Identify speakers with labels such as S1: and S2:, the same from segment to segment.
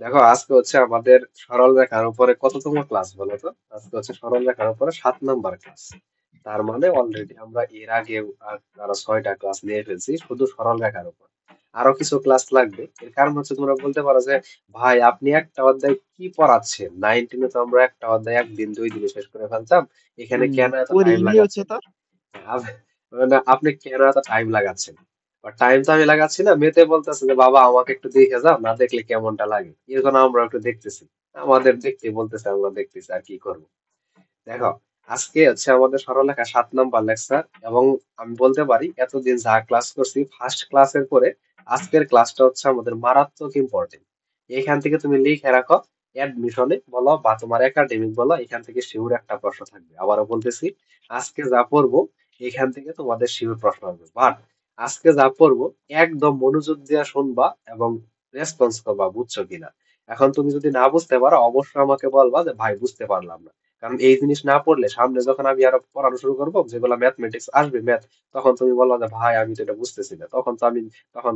S1: দেখো আজকে হচ্ছে আমাদের সরল রেখার উপরে কততম ক্লাস বলো তো? আজকে হচ্ছে সরল রেখার উপরে 7 নাম্বার ক্লাস। তার মানে অলরেডি আমরা এর আগে আরো 6টা ক্লাস নিয়ে ফেলছি শুধু সরল রেখার উপর। আরো কিছু ক্লাস লাগবে, এর কারণ হচ্ছে তোমরা বলতে পারো যে ভাই আপনি একটা অধ্যায় কি পড়াচ্ছেন, 9 টেনে তো আমরা একটা অধ্যায় একদিন 2 দিনে শেষ করে ফেলতাম, এখানে কেন এত টাইম
S2: পড়িনি হচ্ছে
S1: লাগাচ্ছেন?
S2: তো।
S1: মানে আপনি কেন এত টাইম লাগাচ্ছেন? টাইম তো আমি লাগাচ্ছি না, মেতে বলতেছে যে বাবা আমাকে একটু দেখে যাও, না দেখলে কেমনটা লাগে, এরকম আমরা একটু দেখতেছি, আমাদের দেখতে বলতেছে, আমরা দেখতেছি আর কি করব। দেখো আজকে হচ্ছে আমাদের সরলরেখা 7 নাম্বার লেকচার, এবং আমি বলতে পারি এতদিন যা ক্লাস করছি ফার্স্ট ক্লাসের পরে আজকের ক্লাসটা হচ্ছে আমাদের মারাত্মক ইম্পর্টেন্ট। এখান থেকে তুমি লিখে রাখো, অ্যাডমিশনে বলো বা তোমার একাডেমিক বলো, এখান থেকে শিওর একটা প্রশ্ন থাকবে। আবারও বলতেছি, আজকে যা পড়বো এখান থেকে তোমাদের শিওর প্রশ্ন হবে, বাট আজকে যা পড়বো একদম মনোযোগ দিয়ে শুনবা এবং রেসপন্স করবা বুঝছো কিনা। এখন তুমি যদি না বুঝতে পারো অবশ্যই আমাকে বলবা যে ভাই বুঝতে পারলাম না। কারণ এই জিনিস না পড়লে সামনে যখন আমি আরো পড়ানো শুরু করবো, যেগুলো ম্যাথমেটিক্স আসবে ম্যাথ, তখন তুমি বলবা যে ভাই আমি তো এটা বুঝতেছি না, তখন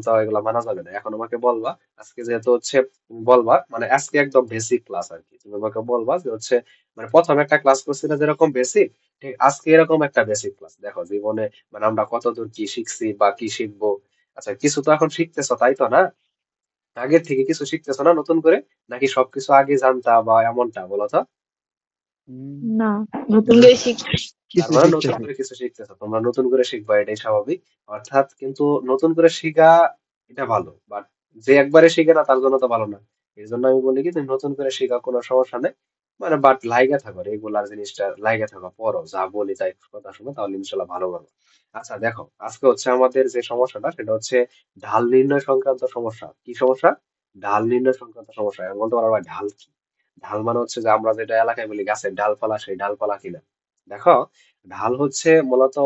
S1: তো এগুলা মানা যাবে না। এখন আমাকে বলবা, আজকে যেহেতু হচ্ছে তুমি বলবা, মানে আজকে একদম বেসিক ক্লাস আর কি, তুমি আমাকে বলবা যে হচ্ছে মানে প্রথম একটা ক্লাস করছিলে যেরকম বেসিক, ঠিক আজকে এরকম একটা বেসিক ক্লাস। দেখো জীবনে মানে আমরা কতদূর কি শিখছি বা কি শিখবো। আচ্ছা কিছু তো এখন শিখতেছো তাই তো না? আগের থেকে কিছু শিখতেছো না নতুন করে, নাকি সবকিছু আগে জানতা বা এমনটা বলো তো?
S2: উম,
S3: না, নতুন করে শিখ।
S1: তার
S2: কিছু
S1: মানে নতুন
S2: শিখতেছি।
S1: করে কিছু শিখতেছো, তোমরা নতুন করে শিখবা, এটাই স্বাভাবিক। অর্থাৎ কিন্তু নতুন করে শিখা এটা ভালো, বাট যে একবারে শিখে না তার জন্য তো ভালো না। এই জন্য আমি বলি কি তুমি নতুন করে শিখা কোনো সমস্যা নেই, মানে বাট লাইগা থাকো, রেগুলার জিনিসটা লাইগা থাকো, পড়ো, যা বলি তাই কথা শোনো, তাহলে ইনশাল্লাহ ভালো পারবে। আচ্ছা দেখো আজকে হচ্ছে আমাদের যে সমস্যাটা সেটা হচ্ছে ঢাল নির্ণয় সংক্রান্ত সমস্যা। কি সমস্যা? ঢাল নির্ণয় সংক্রান্ত সমস্যা। এখন বলতে পারো ভাই ঢাল কি? ঢাল মানে হচ্ছে যে আমরা যেটা এলাকায় বলি গাছের ডালপালা, সেই ডালপালা কিনা। দেখো ঢাল হচ্ছে মূলত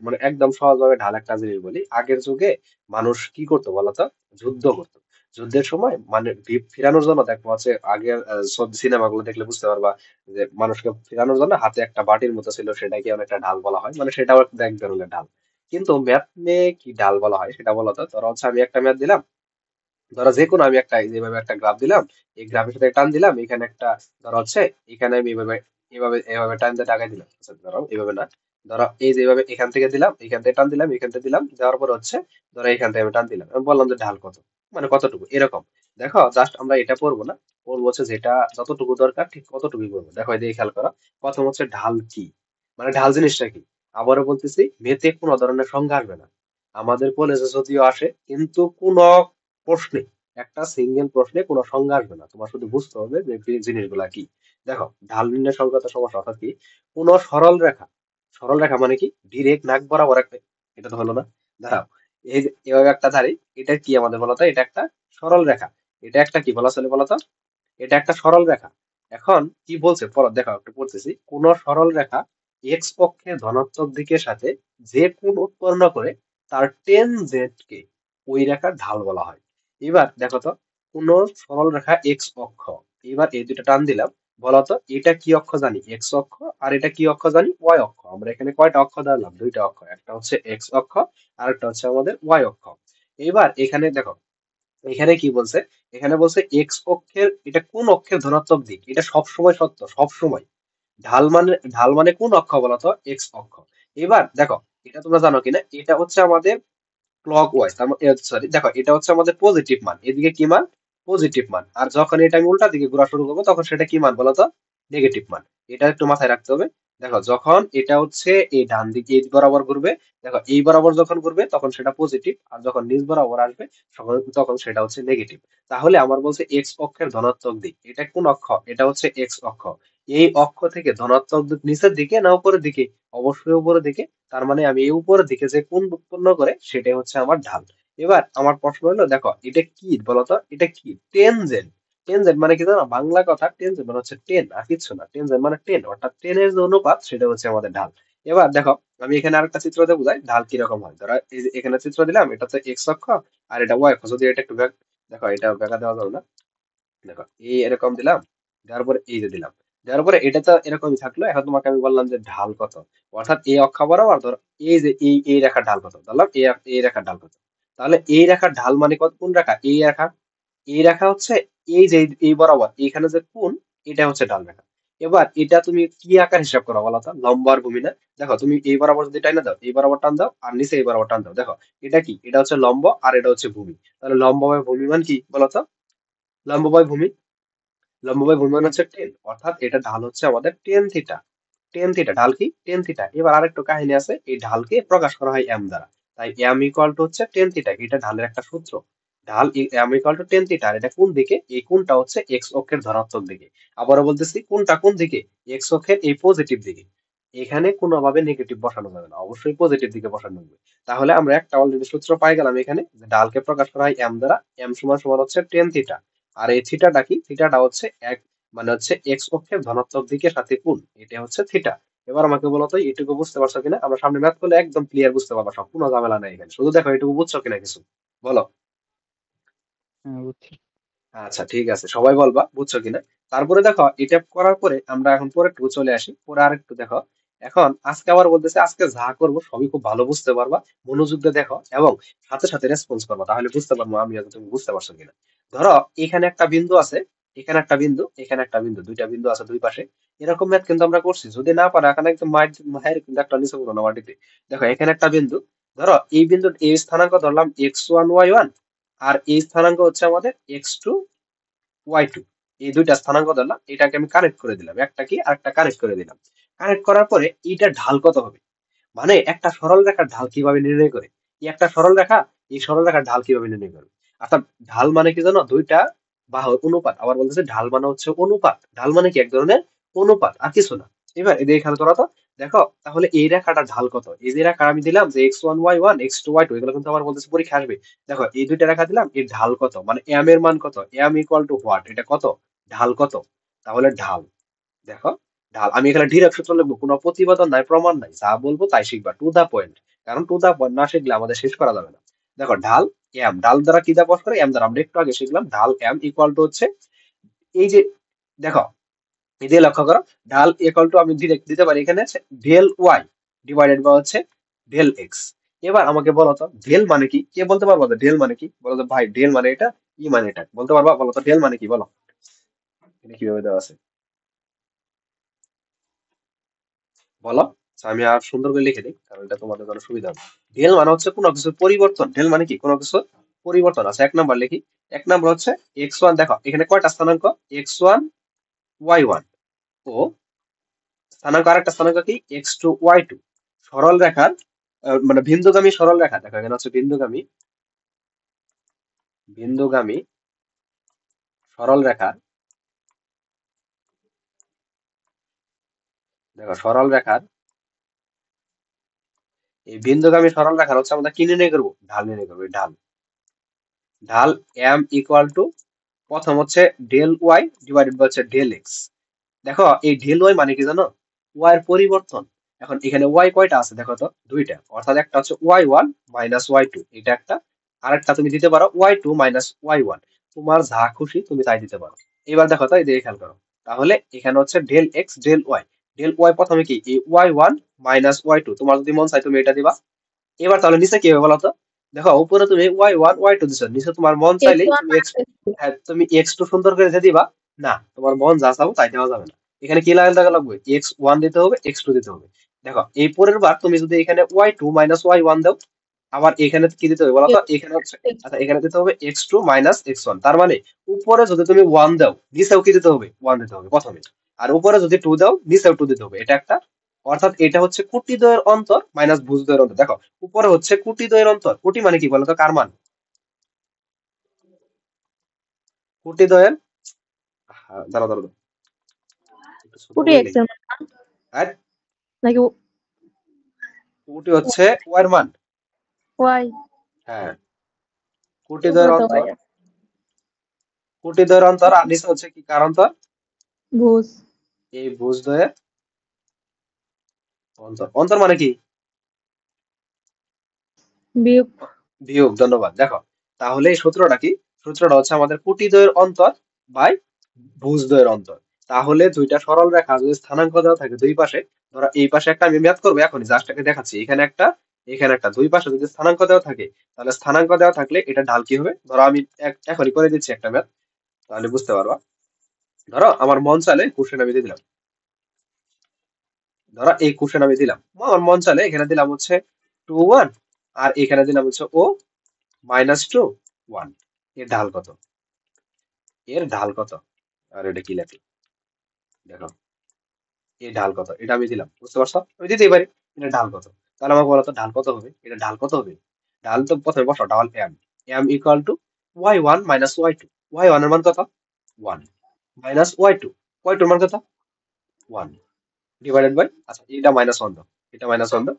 S1: মানে একদম সহজভাবে ঢাল একটা জিনিস বলি, আগের যুগে মানুষ কি করতো বলতো? যুদ্ধ করতো। যুদ্ধের সময় মানে ফিরানোর জন্য দেখো হচ্ছে আগের সব সিনেমাগুলো দেখলে বুঝতে পারবা যে মানুষকে ফিরানোর জন্য হাতে একটা বাটির মতো ছিল, সেটাকে অনেকটা ঢাল বলা হয়, মানে সেটাও একটা এক ধরনের ঢাল। কিন্তু ম্যাথ নিয়ে কি ঢাল বলা হয় সেটা বলতো, ধরো হচ্ছে আমি একটা ম্যাথ দিলাম, ধরো যে কোনো আমি একটা যেভাবে একটা গ্রাফ দিলাম, এই গ্রাফের সাথে টান দিলাম, এখানে একটা ধরো হচ্ছে এখানে আমি এভাবে এভাবে এভাবে টান দিয়ে টাকাই দিলাম, আচ্ছা ধরো এভাবে না, ধরো এই যে এভাবে এখান থেকে দিলাম, এখান থেকে টান দিলাম, এখান থেকে দিলাম, দেওয়ার পর হচ্ছে ধরো এখান থেকে আমি টান দিলাম, আমি বললাম যে ঢাল কত, মানে কতটুকু এরকম। দেখো জাস্ট আমরা এটা পড়বো না, পড়বো হচ্ছে যেটা যতটুকু দরকার ঠিক কতটুকুই পড়বো। দেখো এই দিকে খেয়াল করো, প্রথম হচ্ছে ঢাল কি, মানে ঢাল জিনিসটা কি। আবারও বলতেছি, মেতে কোনো ধরনের সংজ্ঞা আসবে না, আমাদের কলেজে যদিও আসে কিন্তু কোনো প্রশ্নে, একটা সিঙ্গেল প্রশ্নে কোনো সংজ্ঞা আসবে না, তোমার শুধু বুঝতে হবে যে জিনিসগুলা কি। দেখো ঢাল নির্ণয় সংক্রান্ত সমস্যা অর্থাৎ কি, কোন সরল রেখা, সরল রেখা মানে কি ডিরেক্ট নাক বরাবর একটা, এটা তো হলো না, দাঁড়াও, এই যে এভাবে একটা ধারি, এটা কি আমাদের বলতো, এটা একটা সরল রেখা, এটা একটা কি বলা চলে বলতো, এটা একটা সরল রেখা। এখন কি বলছে পরে দেখো একটু পড়তেছি, কোন সরল রেখা এক্স অক্ষের ধনাত্মক দিকের সাথে যে কোণ উৎপন্ন করে তার টেন জেড কে ওই রেখার ঢাল বলা হয়। এবার দেখো তো, কোন সরল রেখা এক্স অক্ষ, এবার এই দুটো টান দিলাম, বলতো এটা কি অক্ষ জানি, এক্স অক্ষ, আর এটা কি অক্ষ জানি, ওয়াই অক্ষ। আমরা এখানে কয়টা অক্ষ ধরলাম? দুইটা অক্ষ, একটা হচ্ছে এক্স অক্ষ আর একটা হচ্ছে আমাদের ওয়াই অক্ষ। এবার এখানে দেখো, এখানে কি বলছে, এখানে বলছে এক্স অক্ষের এটা কোন অক্ষের ধনাত্মক দিক, এটা সব সময় সত্য, সব সময়। ঢাল মানে কোন অক্ষ বলতো? এক্স অক্ষ। এবার দেখো, এটা তোমরা জানো কিনা, এটা হচ্ছে আমাদের ক্লক ওয়াইজ, সরি দেখো এটা হচ্ছে আমাদের পজিটিভ মান, এদিকে কি মান? পজিটিভ মান। আর যখন এটা আমি উল্টা দিকে ঘোরা শুরু করবো তখন সেটা কি মান বলতো? নেগেটিভ মান। এটা একটু মাথায় রাখতে হবে। দেখো যখন এটা হচ্ছে এই ডান দিকে এই বরাবর ঘুরবে, দেখো এই বরাবর যখন ঘুরবে তখন সেটা পজিটিভ, আর যখন নিচ বরাবর আসবে তখন তখন সেটা হচ্ছে নেগেটিভ। তাহলে আমার বলছে এক্স অক্ষের ধনাত্মক দিক, এটা কোন অক্ষ? এটা হচ্ছে এক্স অক্ষ। এই অক্ষ থেকে ধনাত্মক দিক নিচের দিকে না উপরের দিকে? অবশ্যই উপরের দিকে। তার মানে আমি এই উপরের দিকে যে কোণ উৎপন্ন করে সেটাই হচ্ছে আমার ঢাল। এবার আমার প্রশ্ন হলো, দেখো এটা কি বলতো, এটা কি? টেনজেন্ট। টেনজেন্ট মানে কি জানো? বাংলা কথা, টেনজেন্ট মানে হচ্ছে টেন, আর কিছু না, টেনজেন্ট মানে টেন, অর্থাৎ টেনের যে অনুপাত সেটা হচ্ছে আমাদের ঢাল। এবার দেখো, আমি এখানে আরেকটা চিত্র দিয়ে বুঝাই ঢাল কিরকম হয়। ধরো এই যে এখানে চিত্র দিলাম, এটা তো এক্স অক্ষ আর এটা ওয়াই অক্ষ, যদি এটা একটু দেখো এটা বেঁকা দেওয়া যাবে না, দেখো এই এরকম দিলাম, দেওয়ার পরে এই যে দিলাম, দেওয়ার পরে এটা তো এরকমই থাকলো। এখন তোমাকে আমি বললাম যে ঢাল কত, অর্থাৎ এই অক্ষ বরাবর ধরো এই যে এই রেখার ঢাল কত, ধরলাম এই রেখার ঢাল কত। তাহলে এই রেখার ঢাল মানে কত? কোন রেখা? এই রেখা। এই রেখা হচ্ছে এই যে এই বরাবর এখানে যে কোণ, এটা হচ্ছে ঢাল রেখা। এবার এটা তুমি কি আকার হিসাব করো বলো তো, লম্বা আর ভূমি না? দেখো তুমি এই বরাবর যদি টাইনা দাও, এই বরাবর টান দাও, আর নিচে এই বরাবর টান দাও, দেখো এটা কি, এটা হচ্ছে লম্ব আর এটা হচ্ছে ভূমি। তাহলে লম্ব বাই ভূমি মান কি বলতো? লম্ব বাই ভূমি, লম্ব বাই ভূমি মান হচ্ছে 10, অর্থাৎ এটা ঢাল হচ্ছে আমাদের টেন থিটা। টেন থিটা, ঢাল কি টেন থিটা। এবার আরেকটু কাহিনী আছে, এই ঢালকে প্রকাশ করা হয় এম দ্বারা। তাই এম ইকুয়াল টু হচ্ছে টেন থিটা, এটা ঢালের একটা সূত্র। ঢাল M equal to tan theta, আর এটা কোন দিকে? এই কোণটা হচ্ছে এক্স অক্ষের ধনাত্মক দিকে। আবারও বলতেছি, কোনটা কোন দিকে? এক্স অক্ষের এই পজিটিভ দিকে। এখানে কোনোভাবে নেগেটিভ বসানো যাবে না, অবশ্যই পজিটিভ দিকে বসানো হবে। তাহলে আমরা একটা অলরেডি সূত্র পাই গেলাম এখানে, যে ঢালকে প্রকাশ করা হয় এম দ্বারা। এম সমান সমান হচ্ছে টেন থিটা। আর এই থিটাটা কি? থিটাটা হচ্ছে এক, মানে হচ্ছে এক্স অক্ষের ধনাত্মক দিকের সাথে কোণ, এটা হচ্ছে থিটা। এবার আমাকে বলো তো এটুকু বুঝতে পারছো কিনা? আমরা সামনে ম্যাথ করলে একদম ক্লিয়ার বুঝতে পারবো সব, কোনো ঝামেলা নাই এখানে। শুধু দেখো এটুকু বুঝছো কিনা কিছু, বলো।
S2: হ্যাঁ, বুঝছি।
S1: আচ্ছা ঠিক আছে, সবাই বলবা বুঝছো কিনা। তারপরে দেখো এটা করার পরে আমরা এখন পরে একটু চলে আসি, পরে আর একটু দেখো। এখন আজকে আবার বলতেছে, আজকে যা করবো সবই খুব ভালো বুঝতে পারবা, মনোযোগ দিয়ে দেখো এবং সাথে সাথে রেসপন্স করবা, তাহলে বুঝতে পারবো আমি আজ তুমি বুঝতে পারছো কিনা। ধরো এখানে একটা বিন্দু আছে, এখানে একটা বিন্দু, এখানে একটা বিন্দু, দুইটা বিন্দু আছে দুই পাশে। এরকম ম্যাথ কিন্তু আমরা করছি, যদি না পারো এখানে একদম মায়ের মায়ের কিন্তু একটা নিচে করো না মাটিতে। দেখো এখানে একটা বিন্দু, ধরো এই বিন্দু এই স্থানাঙ্ক ধরলাম x1 y1, আর এই স্থানাঙ্ক হচ্ছে আমাদের x2 y2। এই দুইটা স্থানাঙ্ক ধরলাম, এটাকে আমি কানেক্ট করে দিলাম, একটা কি আরেকটা কানেক্ট করে দিলাম। কানেক্ট করার পরে এইটা ঢাল কত হবে, মানে একটা সরল রেখার ঢাল কিভাবে নির্ণয় করে? এই একটা সরল রেখা, এই সরল রেখার ঢাল কিভাবে নির্ণয় করবে? অর্থাৎ ঢাল মানে কি জানো? দুইটা বাহুর অনুপাত। আবার বলতেছে ঢাল মানে হচ্ছে অনুপাত, ঢাল মানে কি এক ধরনের অনুপাত, আর কিছু না। এবার এদের খেয়াল করো তো, দেখো তাহলে এই রেখাটার ঢাল কত? এই যে রেখা আমি দিলাম যে x1 y1 x2 y2, এগুলো কিন্তু আবার বলতেছে পরীক্ষা আসবে। দেখো এই দুইটা রেখা দিলাম, এর ঢাল কত, মানে এম এর মান কত, এম ইকুয়াল টু হোয়াট, এটা কত, ঢাল কত। তাহলে ঢাল, দেখো ঢাল আমি এখানে ডিরেক্ট সূত্র লিখবো, কোনো প্রতিবেদন নাই, প্রমাণ নাই, যা বলবো তাই শিখবা, টু দা পয়েন্ট। কারণ টু দা পয়েন্ট না শিখলে আমাদের শেষ করা যাবে না। দেখো ঢাল এম, ঢাল দ্বারা কি দ্বারা প্রকাশ করে? এম দ্বারা। আমরা একটু আগে শিখলাম ঢাল এম ইকুয়াল টু হচ্ছে এই যে, দেখো এই যে লক্ষ্য করো, ঢাল ইকুয়াল টু আমি ডিরেক্ট দিতে পারি এখানে ডেল ওয়াই ডিভাইডেড বা হচ্ছে ডেল এক্স। এবার আমাকে বলো তো ডেল মানে কি, কে বলতে পারবো তো ডেল মানে কি? বলো তো ভাই, ডেল মানে এটা, ই মানে এটা, বলতে পারবা? বলো তো ডেল মানে কি, বলো। এটা কিভাবে দেওয়া আছে বলো। আচ্ছা, আমি আর সুন্দর করে লিখে দিই, কারণ এটা তোমাদের জন্য সুবিধা হবে। ডেল মানে হচ্ছে কোনো কিছুর পরিবর্তন, ডেল মানে কি কোনো কিছুর পরিবর্তন। আচ্ছা এক নাম্বার লিখি, এক নাম্বার হচ্ছে x1, দেখো এখানে কয়টা স্থানাঙ্ক? x1 y1, ও স্থানাঙ্ক আরেকটা স্থানাঙ্ক কি x2 y2। সরল রেখার মানে বিন্দুগামী সরল রেখা, দেখো এখানে হচ্ছে বিন্দুগামী, বিন্দুগামী সরল রেখা। দেখো সরল রেখার, এই বিন্দুগামী সরল রেখার হচ্ছে আমরা কি নির্ণয় করবো? ঢাল নির্ণয় করবো, এই ঢাল। ঢাল এম ইকুয়াল টু, প্রথম হচ্ছে ডেল ওয়াই ডিভাইডেড বাই হচ্ছে ডেল এক্স। দেখো এই ডেল ওয়াই মানে কি জানো? ওয়াই এর পরিবর্তন। এখন এখানে ওয়াই কয়টা আছে দেখো তো? দুইটা, অর্থাৎ একটা হচ্ছে y1 মাইনাস y2, এটা একটা। আরেকটা তুমি দিতে পারো y2 মাইনাস y1। তোমার যা খুশি তুমি তাই দিতে পারো। এবার দেখো তো এই দিকে খেয়াল করো, তাহলে এখানে হচ্ছে del x del y. Del y প্রথমে কি এই y1 মাইনাস y2, তোমার যদি মন চাই তুমি এটা দিবা। এবার তাহলে নিচে কি হবে বলতো? দেখো উপরে তুমি y1 y2 দিছো, নিচে তোমার মন
S2: এক্স
S1: চাইলেই
S2: ওয়ান
S1: তুমি
S2: মাইনাস
S1: x,
S2: এক্স টু।
S1: হ্যাঁ তুমি x2 সুন্দর করে দিয়ে দিবা। না, তোমার মন যা চাও তাই দেওয়া যাবে না। এখানে কি লাগাল টাকা লাগবে? x1 দিতে হবে, x2 দিতে হবে। দেখো এই পরের বার তুমি যদি এখানে y2 মাইনাস y1 দাও, আবার এখানে কি দিতে হবে বলতো? এখানে হচ্ছে,
S2: এক্স
S1: আচ্ছা এখানে দিতে হবে x2 মাইনাস x1। তার মানে উপরে যদি তুমি 1 দাও, নিচেও কি দিতে হবে? 1 দিতে হবে প্রথমে। আর উপরে যদি 2 দাও, নিচেও 2 দিতে হবে, এটা একটা। অর্থাৎ এটা হচ্ছে কোটি দ্বয়ের অন্তর মাইনাস ভুজ দ্বয়ের অন্তর। দেখো উপরে হচ্ছে কোটি দ্বয়ের অন্তর, কোটি মানে কি বলতো? কার মান? কোটি দ্বয়ের, দাঁড়াও দাঁড়াও দাঁড়াও, একটু ছোট
S2: কোটি
S1: করে
S2: এক্স
S1: লিখি।
S2: এর মান
S1: আর
S2: নাকি
S1: কোটি হচ্ছে ওয়ার মান।
S2: ওয়াই?
S1: হ্যাঁ, কোটি দ্বয়ের
S2: উপরে তো
S1: অন্তর,
S2: ওয়াই আছে।
S1: কোটি দ্বয়ের অন্তর, আর নিচে হচ্ছে কি কার অন্তর?
S2: ভুজ।
S1: এই ভুজ দ্বয়ের অন্তর। অন্তর মানে কি?
S2: বিয়োগ।
S1: বিয়োগ, ধন্যবাদ। দেখো তাহলে এই সূত্রটা কি? সূত্রটা হচ্ছে আমাদের কোটি দ্বয়ের অন্তর বাই ভুজ দ্বয়ের অন্তর। তাহলে দুইটা সরল রেখা যদি স্থানাঙ্ক দেওয়া থাকে দুই পাশে, ধরো এই পাশে একটা, আমি ম্যাথ করবো এখনই, জাস্ট একে দেখাচ্ছি, এখানে একটা এখানে একটা, দুই পাশে যদি স্থানাঙ্ক দেওয়া থাকে, তাহলে স্থানাঙ্ক দেওয়া থাকলে এটা ঢাল কি হবে? ধরো আমি এখনই করে দিচ্ছি একটা ম্যাথ। তাহলে বুঝতে পারবা। ধরো আমার মন চাইলে কোশ্চেন আমি দিয়ে দিলাম, ধরো এই কোশ্চেন আমি দিলাম, আমার মন চাইলে এখানে দিলাম হচ্ছে 2 1, আর এখানে দিলাম হচ্ছে ও -2 1। এর ঢাল কত, এর ঢাল কত, আর এটা কি লেখে দেখো, এর ঢাল কত, এটা আমি দিলাম, বুঝতে পারছো, আমি দিতেই পারি। এটা ঢাল কত, তাহলে আমাকে বলো তো ঢাল কত হবে, এটা ঢাল কত হবে। ঢাল তো প্রথমে বসো, ঢাল M, M equal to y1 minus y2, y1 এর মান কত 1, মাইনাস y2, y2 এর মান কত 1, ডিভাইডেড বাই, আচ্ছা এটা -1 দাও, এটা -1 দাও,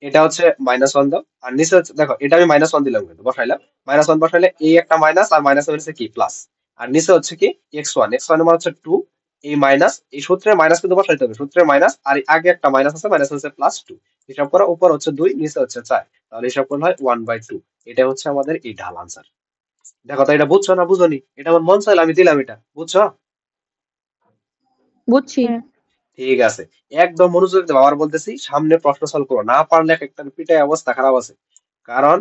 S1: এটা হচ্ছে -1 দাও, আর নিচে হচ্ছে দেখো, এটা আমি -1 দিলাম কিন্তু বসাইলাম, -1 বসাইলে এই একটা মাইনাস আর মাইনাস হচ্ছে কি প্লাস, আর নিচে হচ্ছে কি x1, x1 এর মান হচ্ছে 2, এই মাইনাস এই সূত্রের মাইনাস কিন্তু বসাইতে হবে, সূত্রের মাইনাস আর এই আগে একটা মাইনাস আছে, মাইনাস হচ্ছে +2, হিসাব করা উপর হচ্ছে 2 নিচে হচ্ছে 4, তাহলে হিসাব করলে হয় 1/2। এটা হচ্ছে আমাদের এই ঢাল আনসার। দেখো তো এটা বুঝছো না বুঝোনি, এটা আমার মন চাইলে আমি দিলাম, এটা বুঝছো।
S2: বুঝছি।
S1: ঠিক আছে, একদম মনোযোগ দিয়ে আবার বলতেছি, সামনে প্রশ্ন সলভ করো, না পারলে একটা পিটায় অবস্থা খারাপ আছে। কারণ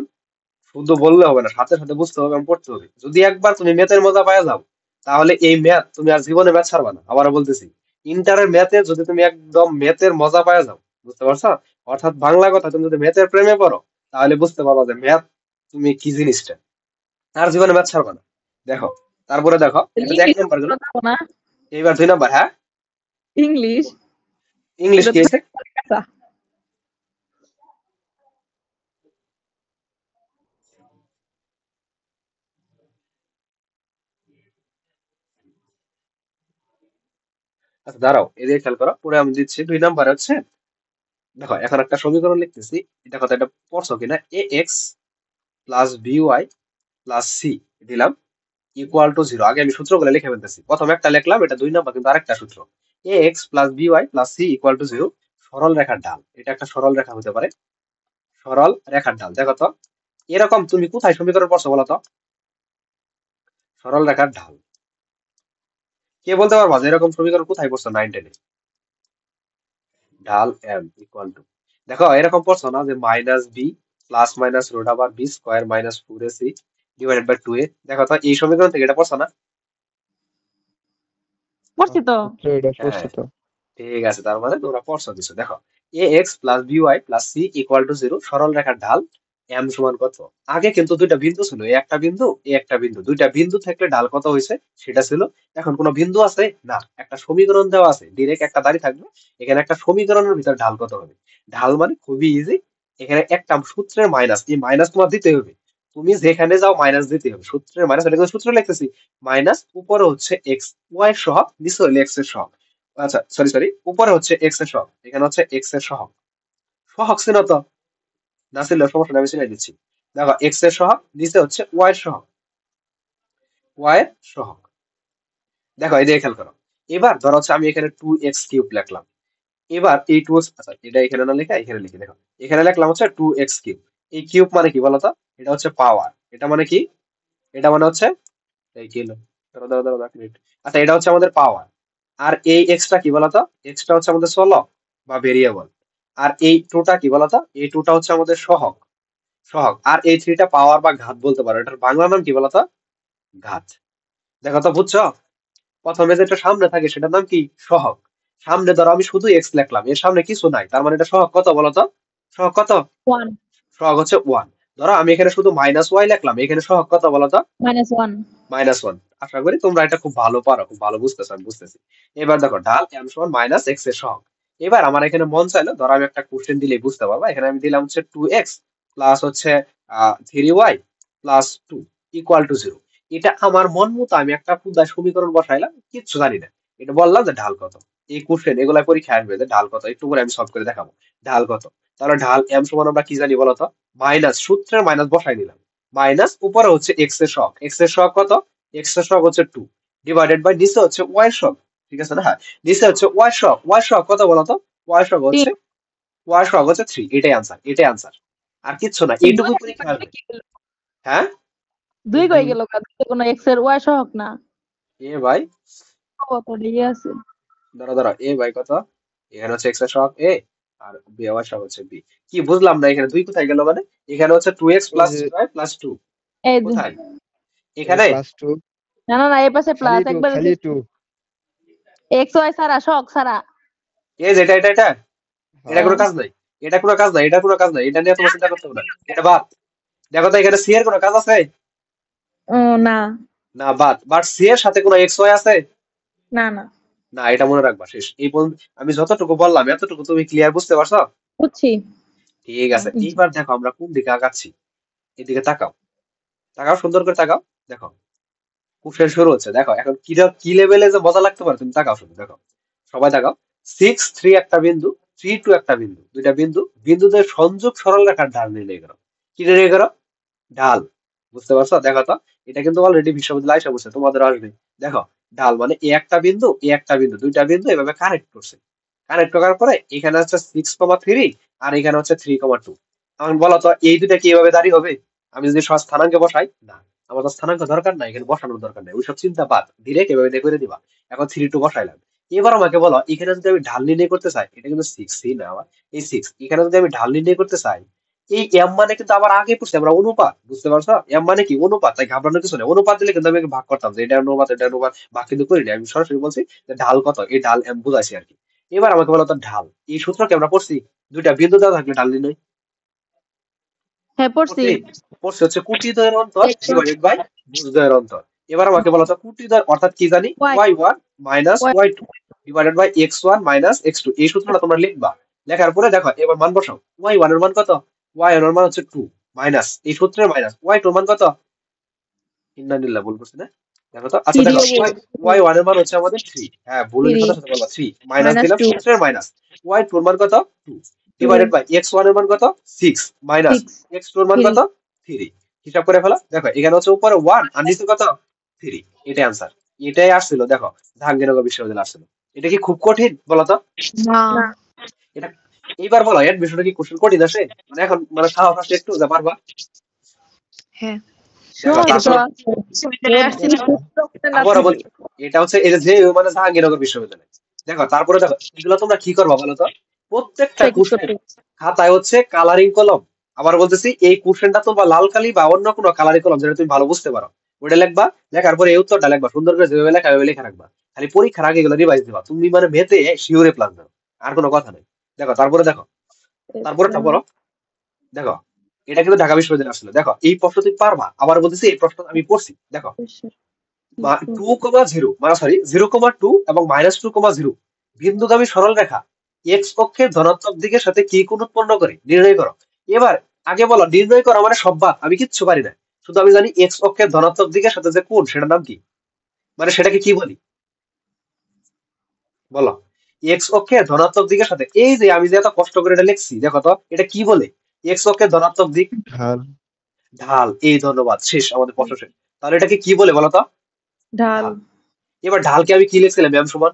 S1: শুধু বললে হবে না, সাথে সাথে বুঝতে হবে এবং পড়তে হবে। যদি একবার তুমি ম্যাথের মজা পাওয়া যাও, তাহলে এই ম্যাথ তুমি আর জীবনে ম্যাথ ছাড়বা না। আবারও বলতেছি, ইন্টারের ম্যাথে যদি তুমি একদম ম্যাথের মজা পাওয়া যাও, বুঝতে পারছো, অর্থাৎ বাংলা কথা তুমি যদি ম্যাথের প্রেমে পড়ো, তাহলে বুঝতে পারবা যে ম্যাথ তুমি কি জিনিসটা, আর জীবনে ম্যাথ ছাড়বা না। দেখো, তারপরে দেখো, এটা তো এক
S2: ইংলিশ
S1: নাম্বার গেল,
S2: যাবো না।
S1: এইবার 2 নাম্বার। হ্যাঁ,
S2: ইংলিশ
S1: ইংলিশ
S2: এটা
S1: কি
S2: তো
S1: আছে।
S2: কাঁচা।
S1: আচ্ছা দাঁড়াও, এদিকে খেয়াল করো, পরে আমি দিচ্ছি 2 নাম্বার হচ্ছে, দেখো এখন একটা সমীকরণ লিখতেছি, এটা কথা এটা পড়ছো কিনা, A X plus B Y plus C দিলাম ইকুয়াল টু 0। আগে আমি সূত্রগুলো লিখে ফেলতেছি, প্রথম একটা লিখলাম, এটা 2 নাম্বার, কিন্তু আরেকটা সূত্র, A X plus B Y plus C equal to 0, সরল রেখার ঢাল, এটা একটা সরল রেখা হতে পারে, সরল রেখার ঢাল। দেখো তো এরকম তুমি কোথায় সমীকরণ পড়ছো বলো তো, সরল রেখার ঢাল, কে বলতে পারবা যে এরকম সমীকরণ কোথায় পড়ছো 9 10-এ, ঢাল এম ইকুয়াল টু, দেখো এরকম পড়ছো না যে -b প্লাস মাইনাস রুট আবার B square minus 4ac divided by 2a, দেখো তো এই সমীকরণ থেকে এটা পড়ছো না।
S2: পড়ছি তো।
S3: আচ্ছা, এটা
S1: হ্যাঁ,
S3: পড়ছি তো।
S1: ঠিক আছে, তার মানে তোমরা পড়ছো কিছু। দেখো, A X plus B Y plus C equal to 0, সরল রেখার ঢাল এম সমান কত। আগে কিন্তু দুইটা বিন্দু ছিল, এ একটা বিন্দু এ একটা বিন্দু, দুইটা বিন্দু থাকলে ঢাল কত হয়েছে সেটা ছিল। এখন কোনো বিন্দু আছে না, একটা সমীকরণ দেওয়া আছে, ডিরেক্ট একটা দাঁড়িয়ে থাকবে, এখানে একটা সমীকরণের ভিতর ঢাল কত হবে। ঢাল মানে খুবই ইজি, এখানে একটা সূত্রের মাইনাস, এই মাইনাস তোমার দিতে হবে, তুমি যেখানে যাও মাইনাস দিতে হবে, সূত্রের মাইনাস, এটা কিন্তু সূত্র লিখতেছি, মাইনাস উপরে হচ্ছে এক্স ওয়াই সহ, নিচে হলে এক্স এর সহ, আচ্ছা সরি সরি, উপরে হচ্ছে এক্স এর সহগ, এখানে হচ্ছে এক্স এর সহগ, সহগ ছিল তো, না ছিল সমস্যা নেই, আমি চিনাই দিচ্ছি। দেখো এক্স এর সহগ, নিচে হচ্ছে ওয়াই এর সহগ, ওয়াই এর সহগ। দেখো এই দিকে খেয়াল করো, এবার ধরো হচ্ছে আমি এখানে 2x কিউব লিখলাম, এবার এই টু, আচ্ছা এটা এখানে না লিখে এখানে লিখি, দেখো এখানে লিখলাম হচ্ছে 2x কিউব, এই কিউব মানে কি বলতো, এটা হচ্ছে পাওয়ার, এটা মানে কি, এটা মানে হচ্ছে এই কি হলো, দাঁড়াও দাঁড়াও দাঁড়াও এক মিনিট, আচ্ছা এটা হচ্ছে আমাদের পাওয়ার, আর এই এক্সটা কি বলতো, এক্সটা হচ্ছে আমাদের চলক বা ভেরিয়েবল, আর এই টুটা কি বলতো, এই টুটা হচ্ছে আমাদের সহগ, সহগ, আর এই থ্রিটা পাওয়ার বা ঘাত বলতে পারো, এটার বাংলা নাম কি বলতো, ঘাত। দেখো তো বুঝছো, প্রথমে যেটা সামনে থাকে সেটার নাম কি, সহগ। সামনে ধরো আমি শুধু এক্স লিখলাম, এর সামনে কিছু নাই, তার মানে এটা সহগ কত বলতো, সহগ কত,
S2: 1
S1: সহগ হচ্ছে 1। ধরো আমি এখানে শুধু -y লিখলাম, এখানে সহগ কত বলতো,
S2: -1
S1: -1। আশা করি তোমরা এটা খুব ভালো পারো, খুব ভালো বুঝতেছো, আমি বুঝতেছি। এবার দেখো ঢাল এম সমান মাইনাস এক্স এর সহগ। এবার আমার এখানে মন চাইলো, ধরো আমি একটা কোশ্চেন দিলেই বুঝতে পারবা, এখানে আমি দিলাম হচ্ছে 2x প্লাস হচ্ছে 3y প্লাস 2 ইকুয়াল টু 0। এটা আমার মন মতো আমি একটা ক্ষুদ্র সমীকরণ বসাইলাম, কিচ্ছু জানি না, এটা বললাম যে ঢাল কত। এই কোশ্চেন এগুলা পরীক্ষায় আসবে যে ঢাল কত, একটু করে আমি সলভ করে দেখাবো ঢাল কত। তাহলে ঢাল এম সমান আমরা কি জানি বলতো, মাইনাস, সূত্রের মাইনাস বসাই দিলাম, মাইনাস উপরে হচ্ছে এক্স এর সহগ, এক্স এর সহগ কত, এক্স এর সহগ হচ্ছে 2, ডিভাইডেড বাই নিচে হচ্ছে ওয়াই এর সহগ, ঠিক আছে না, হ্যাঁ নিচে হচ্ছে ওয়াই এর সহগ, ওয়াই এর সহগ কত বলতো, ওয়াই এর সহগ
S2: 3
S1: হচ্ছে, ওয়াই এর সহগ হচ্ছে 3, এটাই আনসার, এটাই আনসার, আর কিচ্ছু না,
S2: 2
S1: এইটুকু পরীক্ষা আসবে। হ্যাঁ,
S2: 2 কই গেল কাজ, কোনো x এর y সহগ না,
S1: এ ভাই,
S2: কত দিয়ে আছে।
S1: ধরো ধরো এ ভাই কত, এখানে হচ্ছে এক্স এর সহগ এ, আর বি ওয়াই সহগ হচ্ছে বি। কি বুঝলাম না, এখানে 2 কোথায় গেল মানে, এখানে হচ্ছে 2x
S3: ওই
S1: প্লাস
S3: যে
S1: 3y প্লাস 2,
S2: এই যে।
S1: কোথায়?
S3: এ
S1: এখানে?
S3: প্লাস 2
S2: না না না, এই পাশে
S3: খালি
S2: প্লাস
S3: 2
S2: একবার
S3: খালি 2
S2: এক্স ওয়াই ছাড়া শখ ছাড়া।
S1: এই যে এটা এটা এটা এটা
S2: হ্যাঁ।
S1: কোনো কাজ নাই, এটা কোনো কাজ নাই, এটা কোনো কাজ নাই, এটা নিয়ে তোমার চিন্তা করতে হবে না, এটা বাদ। দেখো তো এখানে সি এর কোনো কাজ আছে?
S2: ও না
S1: না, বাদ। বাট সি এর সাথে কোনো এক্স ওয়াই আছে?
S2: না না,
S1: না, এটা মনে রাখবা, শেষ। এই পর্যন্ত আমি যতটুকু বললাম এতটুকু তুমি ক্লিয়ার বুঝতে পারছো?
S2: বুঝছি।
S1: ঠিক আছে, এইবার দেখো আমরা কোন দিকে আগাচ্ছি। এদিকে তাকাও, তাকাও, সুন্দর করে তাকাও। দেখো কোশ্চেন শুরু হচ্ছে, দেখো এখন কি কি লেভেলে যে মজা লাগতে পারে তুমি তাকাও শুধু, দেখো সবাই তাকাও। 6 3 একটা বিন্দু, 3 2 একটা বিন্দু, দুইটা বিন্দু, বিন্দুদের সংযোগ সরল রেখার ঢাল নির্ণয় করো। কি নির্ণয় করো? ঢাল। বুঝতে পারছো? দেখো তো, এটা কিন্তু অলরেডি বিশ্ববিদ্যালয় এসে বলছে, তোমাদের আসবে। দেখো ঢাল মানে এ একটা বিন্দু, এ একটা বিন্দু, দুইটা বিন্দু এভাবে কানেক্ট করছে। কানেক্ট করার পরে এখানে হচ্ছে 6,3 আর এখানে হচ্ছে 3,2। এখন বলো তো এই দুটা কি এভাবে দাঁড়িয়ে হবে? আমি যদি সব স্থানাঙ্কে বসাই, না, আমার তো স্থানাঙ্ক দরকার নাই, এখানে বসানোর দরকার নাই, ওইসব চিন্তা বাদ, ডিরেক্ট এভাবে দিয়ে করে দিবা। এখন 3 2 বসাইলাম। এবার আমাকে বলো এখানে যদি আমি ঢাল নির্ণয় করতে চাই, এটা কিন্তু 6 না আবার, এই 6 এখানে যদি আমি ঢাল নির্ণয় করতে চাই, এই এম মানে কিন্তু আবার আগে পড়ছে আমরা অনুপাত, বুঝতে পারছো? এম মানে কি? অনুপাত। তাই ঘাবড়ানোর কিছু নেই, অনুপাত দিলে কিন্তু আমি ভাগ করতাম যে এটা অনুপাত এটা অনুপাত, ভাগ কিন্তু করিনি, আমি সরাসরি বলছি যে ঢাল কত, এই ঢাল এম বুঝাইছি আর কি। এবার আমাকে বলো তো ঢাল, এই সূত্রকে আমরা পড়ছি, দুইটা বিন্দু দেওয়া থাকলে ঢাল নির্ণয়
S2: হ্যাঁ পড়ছি।
S1: পড়ছি। পড়ছি হচ্ছে কুটি দ্বয়ের অন্তর ডিভাইডেড বাই ভুজ দ্বয়ের অন্তর। এবার আমাকে বলো তো কুটি দ্বয় অর্থাৎ কি জানি,
S2: y
S1: y1 minus
S2: y
S1: y2 divided by x1 minus x2। এই সূত্রটা তোমরা লিখবা। লেখার পরে দেখো এবার মান বসাও। y1 এর মান কত? y1 এর মান হচ্ছে 2 মাইনাস এই সূত্রের মাইনাস y2 এর মান কত? ইন্নালিল্লাহ, ভুল করছি না? দেখো তো, আচ্ছা দেখো,
S2: থ্রিও বল
S1: y1 এর মান হচ্ছে আমাদের 3, হ্যাঁ ভুল হলে
S2: থ্রি
S1: সাথে সাথে বলবা 3, মাইনাস
S2: মাইনাস
S1: দিলাম
S2: টু
S1: সূত্রের মাইনাস। y2 এর মান কত? 2
S2: টু
S1: ডিভাইডেড বাই x1 এর মান কত? 6 মাইনাস
S2: সিক্স
S1: x2 এর মান
S2: থ্রি
S1: কত? 3। হিসাব করে ফেলো, দেখো এখানে হচ্ছে উপরে 1 আর নিচে কত? 3। এটাই আনসার। এটাই আসছিল, দেখো জাহাঙ্গীরনগর বিশ্ববিদ্যালয়ে আসছিল। এটা কি খুব কঠিন বলো তো?
S2: না
S1: এটা এইবার বলো এর বিষয়টা কি কোশ্চেন কঠিন আসে? মানে এখন মানে সাহস আসছে একটু যে পারবা?
S2: হ্যাঁ
S1: দেখো
S2: সহজ তো
S1: তারপর
S2: আছে। এর সিলেবাস
S1: আবারও বলি, এটা হচ্ছে এই যে মানে জাহাঙ্গীরনগর বিশ্ববিদ্যালয়। দেখো তারপরে দেখো এগুলো তোমরা কি করবা বলো তো? প্রত্যেকটা
S2: প্র্যাকটিস
S1: কোশ্চেন
S2: করতে।
S1: খাতায় হচ্ছে কালারিং কলম। আবার বলতেছি এই কোশ্চেনটা তোমরা লাল কালি বা অন্য কোনো কালারিং কলম যেটা তুমি ভালো বুঝতে পারো ওটা লিখবা। লেখার পরে এই উত্তরটা লিখবা সুন্দর করে, যেভাবে লেখা ওইভাবে লেখা রাখবা। খালি পরীক্ষার আগে এগুলো রিভাইজ দিবা, তুমি মানে মেতে শিওরে প্লাস দাও, আর কোনো কথা নেই। দেখো তারপরে দেখো, তারপরেটা পড়ো। দেখো এটা কিন্তু ঢাকা বিশ্ববিদ্যালয় আসলে, দেখো এই প্রশ্ন তুমি পারবা। আবার বলতেছি এই প্রশ্ন আমি পড়ছি। দেখো 2,0 মানে সরি 0,2 এবং -2,0 বিন্দুগামী সরল রেখা এক্স অক্ষের ধনাত্মক দিকের সাথে কি কোণ উৎপন্ন করে নির্ণয় করো। এবার আগে বলো নির্ণয় করা মানে সব বাদ, আমি কিচ্ছু পারি না, শুধু আমি জানি এক্স অক্ষের ধনাত্মক দিকের সাথে যে কোণ সেটার নাম কি, মানে সেটাকে কি বলি বলো? এক্স অক্ষের ধনাত্মক দিকের সাথে, এই যে আমি যে এত কষ্ট করে এটা লিখছি, দেখো তো এটা কি বলে? এক্স অক্ষের ধনাত্মক দিক,
S3: ঢাল
S1: ঢাল। এই ধন্যবাদ, শেষ, আমাদের প্রশ্ন শেষ। তাহলে এটাকে কি বলে বলো তো?
S2: ঢাল
S1: ঢাল। এবার ঢালকে আমি কি লিখছিলাম এম সমান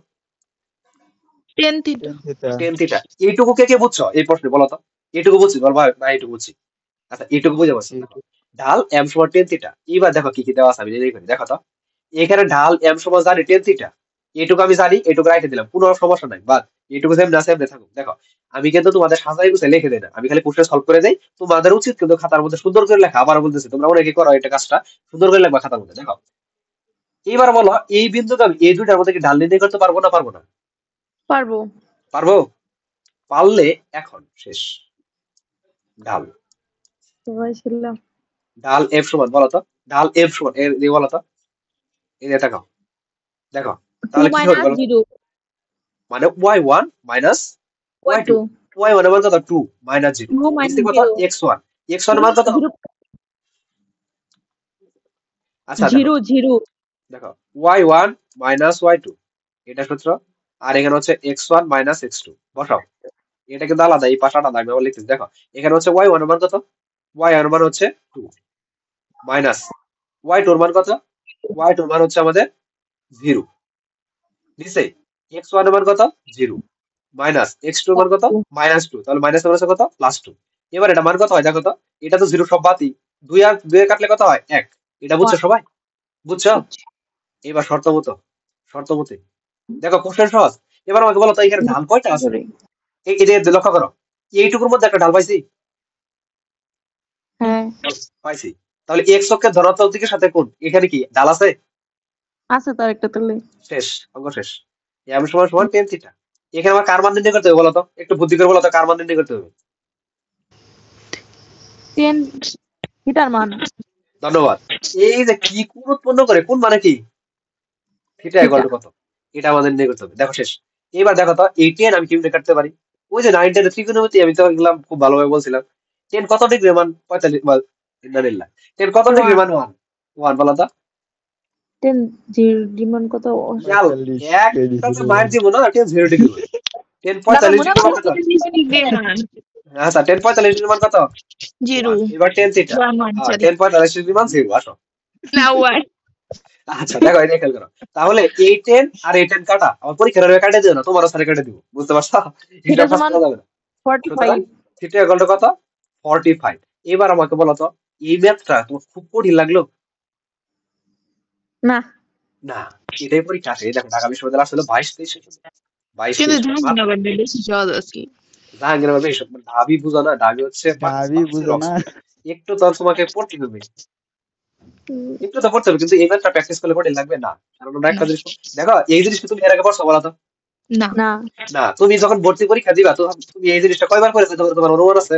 S2: tan theta.
S3: Tan theta
S1: tan theta. এইটুকু কে কে বুঝছো এই প্রশ্নে বলো তো? এইটুকু বুঝছি বল ভাই, না এইটুকু বুঝছি। আচ্ছা এইটুকু বুঝে পারছি, দেখো
S3: এইটু
S1: ঢাল এম সমান টেন থিটা। এবার দেখো কি কি দেওয়া আছে আমি নিজেই করি, দেখো তো। এখানে ঢাল এম সমান জানি টেন থিটা, এইটুকু আমি জানি, এইটুকু রাইটে দিলাম, কোনো সমস্যা নাই, বাদ। এইটুকু সেম না সেম থাকুক। দেখো আমি কিন্তু তোমাদের সাজাই গুছে লিখে দেই না, আমি খালি কোশ্চেন সলভ করে দেই। তোমাদের উচিত কিন্তু খাতার মধ্যে সুন্দর করে লেখা। আবার বলতেছি তোমরা অনেকে করো এটা কাজটা, সুন্দর করে লেখবা খাতার মধ্যে। দেখো এইবার বলো এই বিন্দুকে আমি এই দুইটার মধ্যে কি ঢাল নির্ণয় করতে পারবো না পারবো না?
S2: পারবো।
S1: পারবো। পারলে এখন শেষ। ঢাল,
S2: সবাই ছিলাম
S1: ঢাল এফ সমান বলো তো, ঢাল এফ সমান এর দিয়ে বলো তো, এই যে তাকাও, দেখো
S2: টু
S1: তাহলে কি হবে
S2: মাইনাস
S1: বলো তো?
S2: জিরো
S1: মানে y1 minus
S2: y
S1: y2,
S2: two
S1: y1 এর মান কত? 2 মাইনাস 0,
S2: টু
S1: নিচে
S2: মাইনাস
S1: কত?
S2: জিরো
S1: x1, x1 এর মান কত?
S2: জিরো
S1: আচ্ছা দেখো,
S2: জিরো জিরো
S1: দেখো y1 মাইনাস y2 এটা সূত্র, আর এখানে হচ্ছে x1 মাইনাস x2 বসাও। এটা কিন্তু আলাদা, এই পাশে আলাদা, আমি আবার লিখতেছি। দেখো এখানে হচ্ছে y1 এর মান কত? y1 এর মান হচ্ছে 2 মাইনাস y2 এর মান কত? y2 এর মান হচ্ছে আমাদের 0, নিচে x1 এর মান কত? 0 মাইনাস x2 এর মান কত? -2, তাহলে মাইনাস এর মান হচ্ছে কত? +2। এবার এটা মান কত হয় দেখো তো, এটা তো 0 সব বাদই, 2 আর 2 এ কাটলে কত হয়? 1। এটা বুঝছো সবাই? বুঝছো? এবার শর্ত মতো, শর্ত মতে দেখো কোশ্চেন সহজ। এবার আমাকে বলো তো এখানে ঢাল কয়টা আছে? এই যে লক্ষ্য করো, এইটুকুর মধ্যে একটা ঢাল পাইছি,
S2: হ্যাঁ
S1: পাইছি। তাহলে এক্স অক্ষের ধনাত্মক দিকের সাথে কোণ, এখানে কি ঢাল আছে?
S2: আছে তার একটা তাহলে।
S1: শেষ, অঙ্ক শেষ। এম সমান সমান টেন থিটা। এখানে আমার কার মান নির্ণয় করতে হবে বলো তো, একটু বুদ্ধি করে বলো তো, কার মান নির্ণয় করতে হবে?
S2: টেন থিটার মান।
S1: ধন্যবাদ। এই যে কি কোণ উৎপন্ন করে, কোণ মানে কি? Theta equal
S2: theta.
S1: টু কত, এটা আমাদের নির্ণয় করতে হবে। দেখো শেষ। এবার দেখো তো এই টেন আমি কিভাবে কাটতে পারি। ওই যে 9 10 ত্রিকোণমিতি আমি তো এগুলা খুব ভালোভাবে বলছিলাম। টেন কত ডিগ্রি মান? 45 বা ইন্নালিল্লাহ। টেন কত ডিগ্রি
S2: ওয়ান।
S1: মান? ওয়ান। ওয়ান বলো তো।
S2: টেন জিরো মান কত?
S1: ইয়াল,
S3: 45
S1: একটা তো
S3: ডিগ্রি
S1: মার
S3: মান।
S1: দিব না, টেন 0 ডিগ্রি মান। টেন
S2: দাঁড়া
S1: 45
S2: মনে
S1: ডিগ্রি মান কত?
S2: হয়
S1: আচ্ছা, টেন 45 ডিগ্রি মান কত?
S2: জিরো।
S1: ওয়ান। এবার tan theta.
S2: One sorry.
S1: Ten 45 degree মান জিরো। আসো।
S2: না ওয়ান।
S1: আচ্ছা দেখো, এটা খেয়াল করো। তাহলে এই টেন আর এই টেন কাটা, আমার পরীক্ষার হলে কাটে দিও না, তোমারও স্যারে কেটে দিব, বুঝতে পারছো?
S2: থিটা
S1: হিসাব পাস
S2: সমান
S1: করা যাবে না। সুতরাং
S2: 45।
S1: থিটা ইকুয়াল টু কত? 45। এবার আমাকে বলো তো, এই ম্যাথটা তোমার খুব কঠিন লাগলো?
S2: না
S1: না, এটাই পরীক্ষা আসে। এই দেখো ঢাকা বিশ্ববিদ্যালয় আসলে 22 23
S2: কিন্তু
S1: 22 23
S2: জাহাঙ্গীরনগর বেশি সহজ আছে।
S1: জাহাঙ্গীরনগর এইসব ঢাবি বুঝো না, ঢাবি হচ্ছে
S3: ঢাবি
S1: বাংলাদেশের
S3: বুঝো না।
S1: অক্সফোর্ড। একটু তো তোমাকে পড়তে হবে, একটু তো পড়তে হবে, কিন্তু এই ম্যাথটা প্র্যাকটিস করলে কঠিন লাগবে না। কারণ আমরা একটা জিনিস দেখো, এই জিনিসটা তুমি এর আগে পড়ছো বলো তো?
S2: না না
S1: না, তুমি যখন ভর্তি পরীক্ষা দিবা তো তুমি এই জিনিসটা কয়বার করেছো তোমার অনুমান আছে?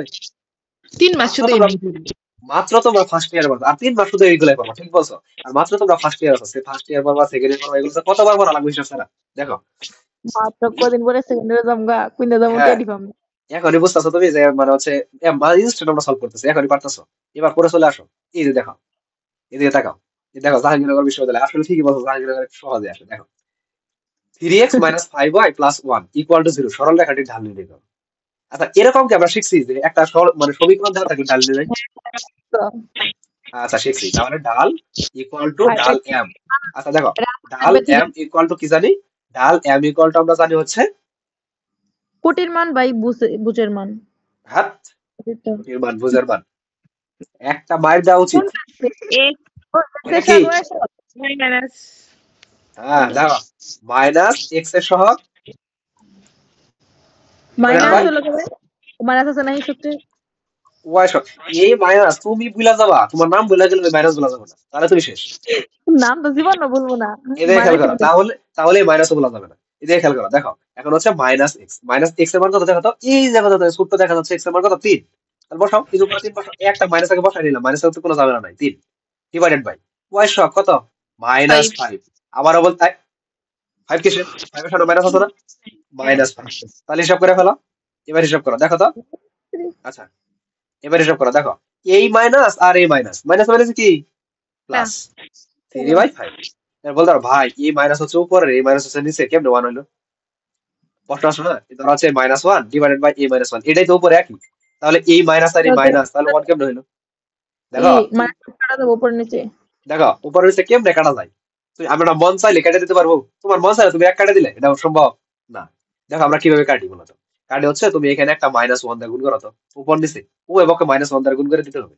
S2: 3 মাস
S1: মাত্র
S2: শুধু
S1: তোমরা
S2: এমনি।
S1: মাত্র তোমরা ফার্স্ট ইয়ার পড়বা, আর 3 মাস শুধু এইগুলাই পড়বা, ঠিক বলছো? আর মাত্র তোমরা ফার্স্ট ইয়ার আছো, ফার্স্ট ইয়ার পড়বা, সেকেন্ড ইয়ার পড়বা, এগুলো তো কতবার পড়া লাগবে হিসাব ছাড়া। দেখো।
S2: মাত্র কদিন পরে সেকেন্ডারি জামগা কুইন্দা যাবো
S1: হ্যাঁ,
S2: টেডি পাম।
S1: এখনই বুঝতেছো তুমি যে মানে হচ্ছে ইনস্ট্যান্ট আমরা সলভ করতেছি, এখনই পারতেছো। এবার পরে চলে আসো। এই যে দেখো, এদিকে তাকাও। এই দেখো জাহাঙ্গীরনগর বিশ্ববিদ্যালয়, আসলে ঠিকই বলছো, জাহাঙ্গীরনগর একটু সহজে আসে। দেখো, 3x minus 5y plus 1 equal to 0, সরল রেখাটির ঢাল নির্ণয় করো। আচ্ছা, এরকম কি আমরা শিখছি যে একটা মানে সমীকরণ দেওয়া থাকলে ঢাল নির্ণয়?
S2: তো
S1: আচ্ছা, শিখছি। তাহলে ঢাল ইকুয়াল টু
S2: ফাইভ
S1: ঢাল এম। আচ্ছা দেখো, ঢাল
S2: থাকবে থিটা।
S1: এম ইকুয়াল টু কি জানি? ঢাল এম ইকুয়াল টু আমরা জানি হচ্ছে
S2: কোটির মান বাই বুচের মান।
S1: হাত,
S2: এটা
S1: কোটির মান, ভুজের মান। একটা মাইর দেওয়া উচিত।
S2: কোনটা
S1: এটা
S2: এক্স
S1: কি?
S2: আর ওয়াই মাইনাস
S1: হ্যাঁ দেখো, মাইনাস এক্স এর সহগ ডিভাইডেড
S2: মাইনাস
S1: বাই
S2: হলো কবে? মাইনাস আছে না হিসাবতে?
S1: ওয়াই সহগ। এই মাইনাস তুমি ভুলা যাবা, তোমার নাম ভুলা গেলে মাইনাস ভুলা যাবে না, তাহলে তুমি শেষ।
S2: নাম তো জীবন না বলবো না।
S1: এদিকে খেয়াল
S2: মাইনাস
S1: করো, তাহলে তাহলে মাইনাসও বলা যাবে না। এদিকে খেয়াল করো, দেখো এখন হচ্ছে মাইনাস এক্স। মাইনাস এক্স এর মান কত দেখো তো? এই দেখো তো, ছোট্ট দেখা যাচ্ছে এক্স এর মান কত? 3। তাহলে বসাও, কিছু করে 3 বসাও। একটা মাইনাস আগে বসাই নিলাম, মাইনাস তো কোনো ঝামেলা নাই। 3 ডিভাইডেড বাই ওয়াই সহগ কত? মাইনাস 5। আবারও বলতে 5 কিসের? 5 এর সাথে মাইনাস আছে না? মাইনাস 5। তাহলে হিসাব করে ফেলো। এবার হিসাব করো, দেখো তো। আচ্ছা, এবার হিসাব করো, দেখো এই মাইনাস আর এই মাইনাস, মাইনাস মাইনাস কি প্লাস 3/5। বলতে পারো ভাই এই মাইনাস হচ্ছে উপরে, এই মাইনাস হচ্ছে নিচে, কেমনে 1 হইলো? প্রশ্ন আসলো না? ধরা হচ্ছে -1 ডিভাইডেড বাই a-1, এটাই তো উপরে একই। তাহলে এই মাইনাস আর এই মাইনাস, তাহলে 1 কেমনে হইলো? দেখো,
S2: এই মাইনাস কাটা দেবো উপর নিচে।
S1: দেখো উপরে নিচে কেমনে কাটা যায়? তুমি আমরা মন চাইলে কেটে দিতে পারবো? তোমার মন চাইলে তুমি এক কাটে দিলে এটা সম্ভব না। দেখো আমরা কিভাবে কাটি বলতো। কাটে হচ্ছে তুমি এখানে একটা -1 দিয়ে গুণ করো তো, উপর নিচে ও এবকে -1 দিয়ে গুণ করে দিতে হবে।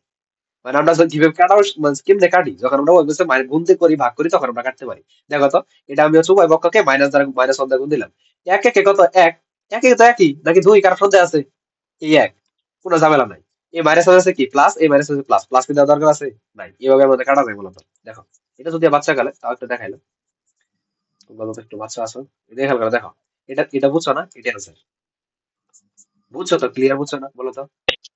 S1: মানে আমরা যখন কিভাবে কাটা মানে কেমনে কাটি, যখন আমরা ওই বসে গুনতে করি, ভাগ করি, তখন আমরা কাটতে পারি। দেখো তো, এটা আমি হচ্ছে উভয় পক্ষকে -1 দ্বারা গুণ দিলাম। এক একে কত? এক। একে তো একই নাকি দুই, কারো সন্দেহ আছে? এই এক, কোনো ঝামেলা নাই। এই মাইনাস আছে কি প্লাস, এই মাইনাস আছে প্লাস, প্লাস কি দেওয়ার দরকার আছে? নাই। এইভাবে আমাদের কাটা যায় মূলত। দেখো, এটা যদি বাচ্চা কালে, তাও একটু দেখাইলো, তোমরা তো একটু বাচ্চা আছো, এটা খেয়াল করো। দেখো, এটা এটা বুঝছো না? এটা আছে, বুঝছো তো? ক্লিয়ার বুঝছো না বলো তো?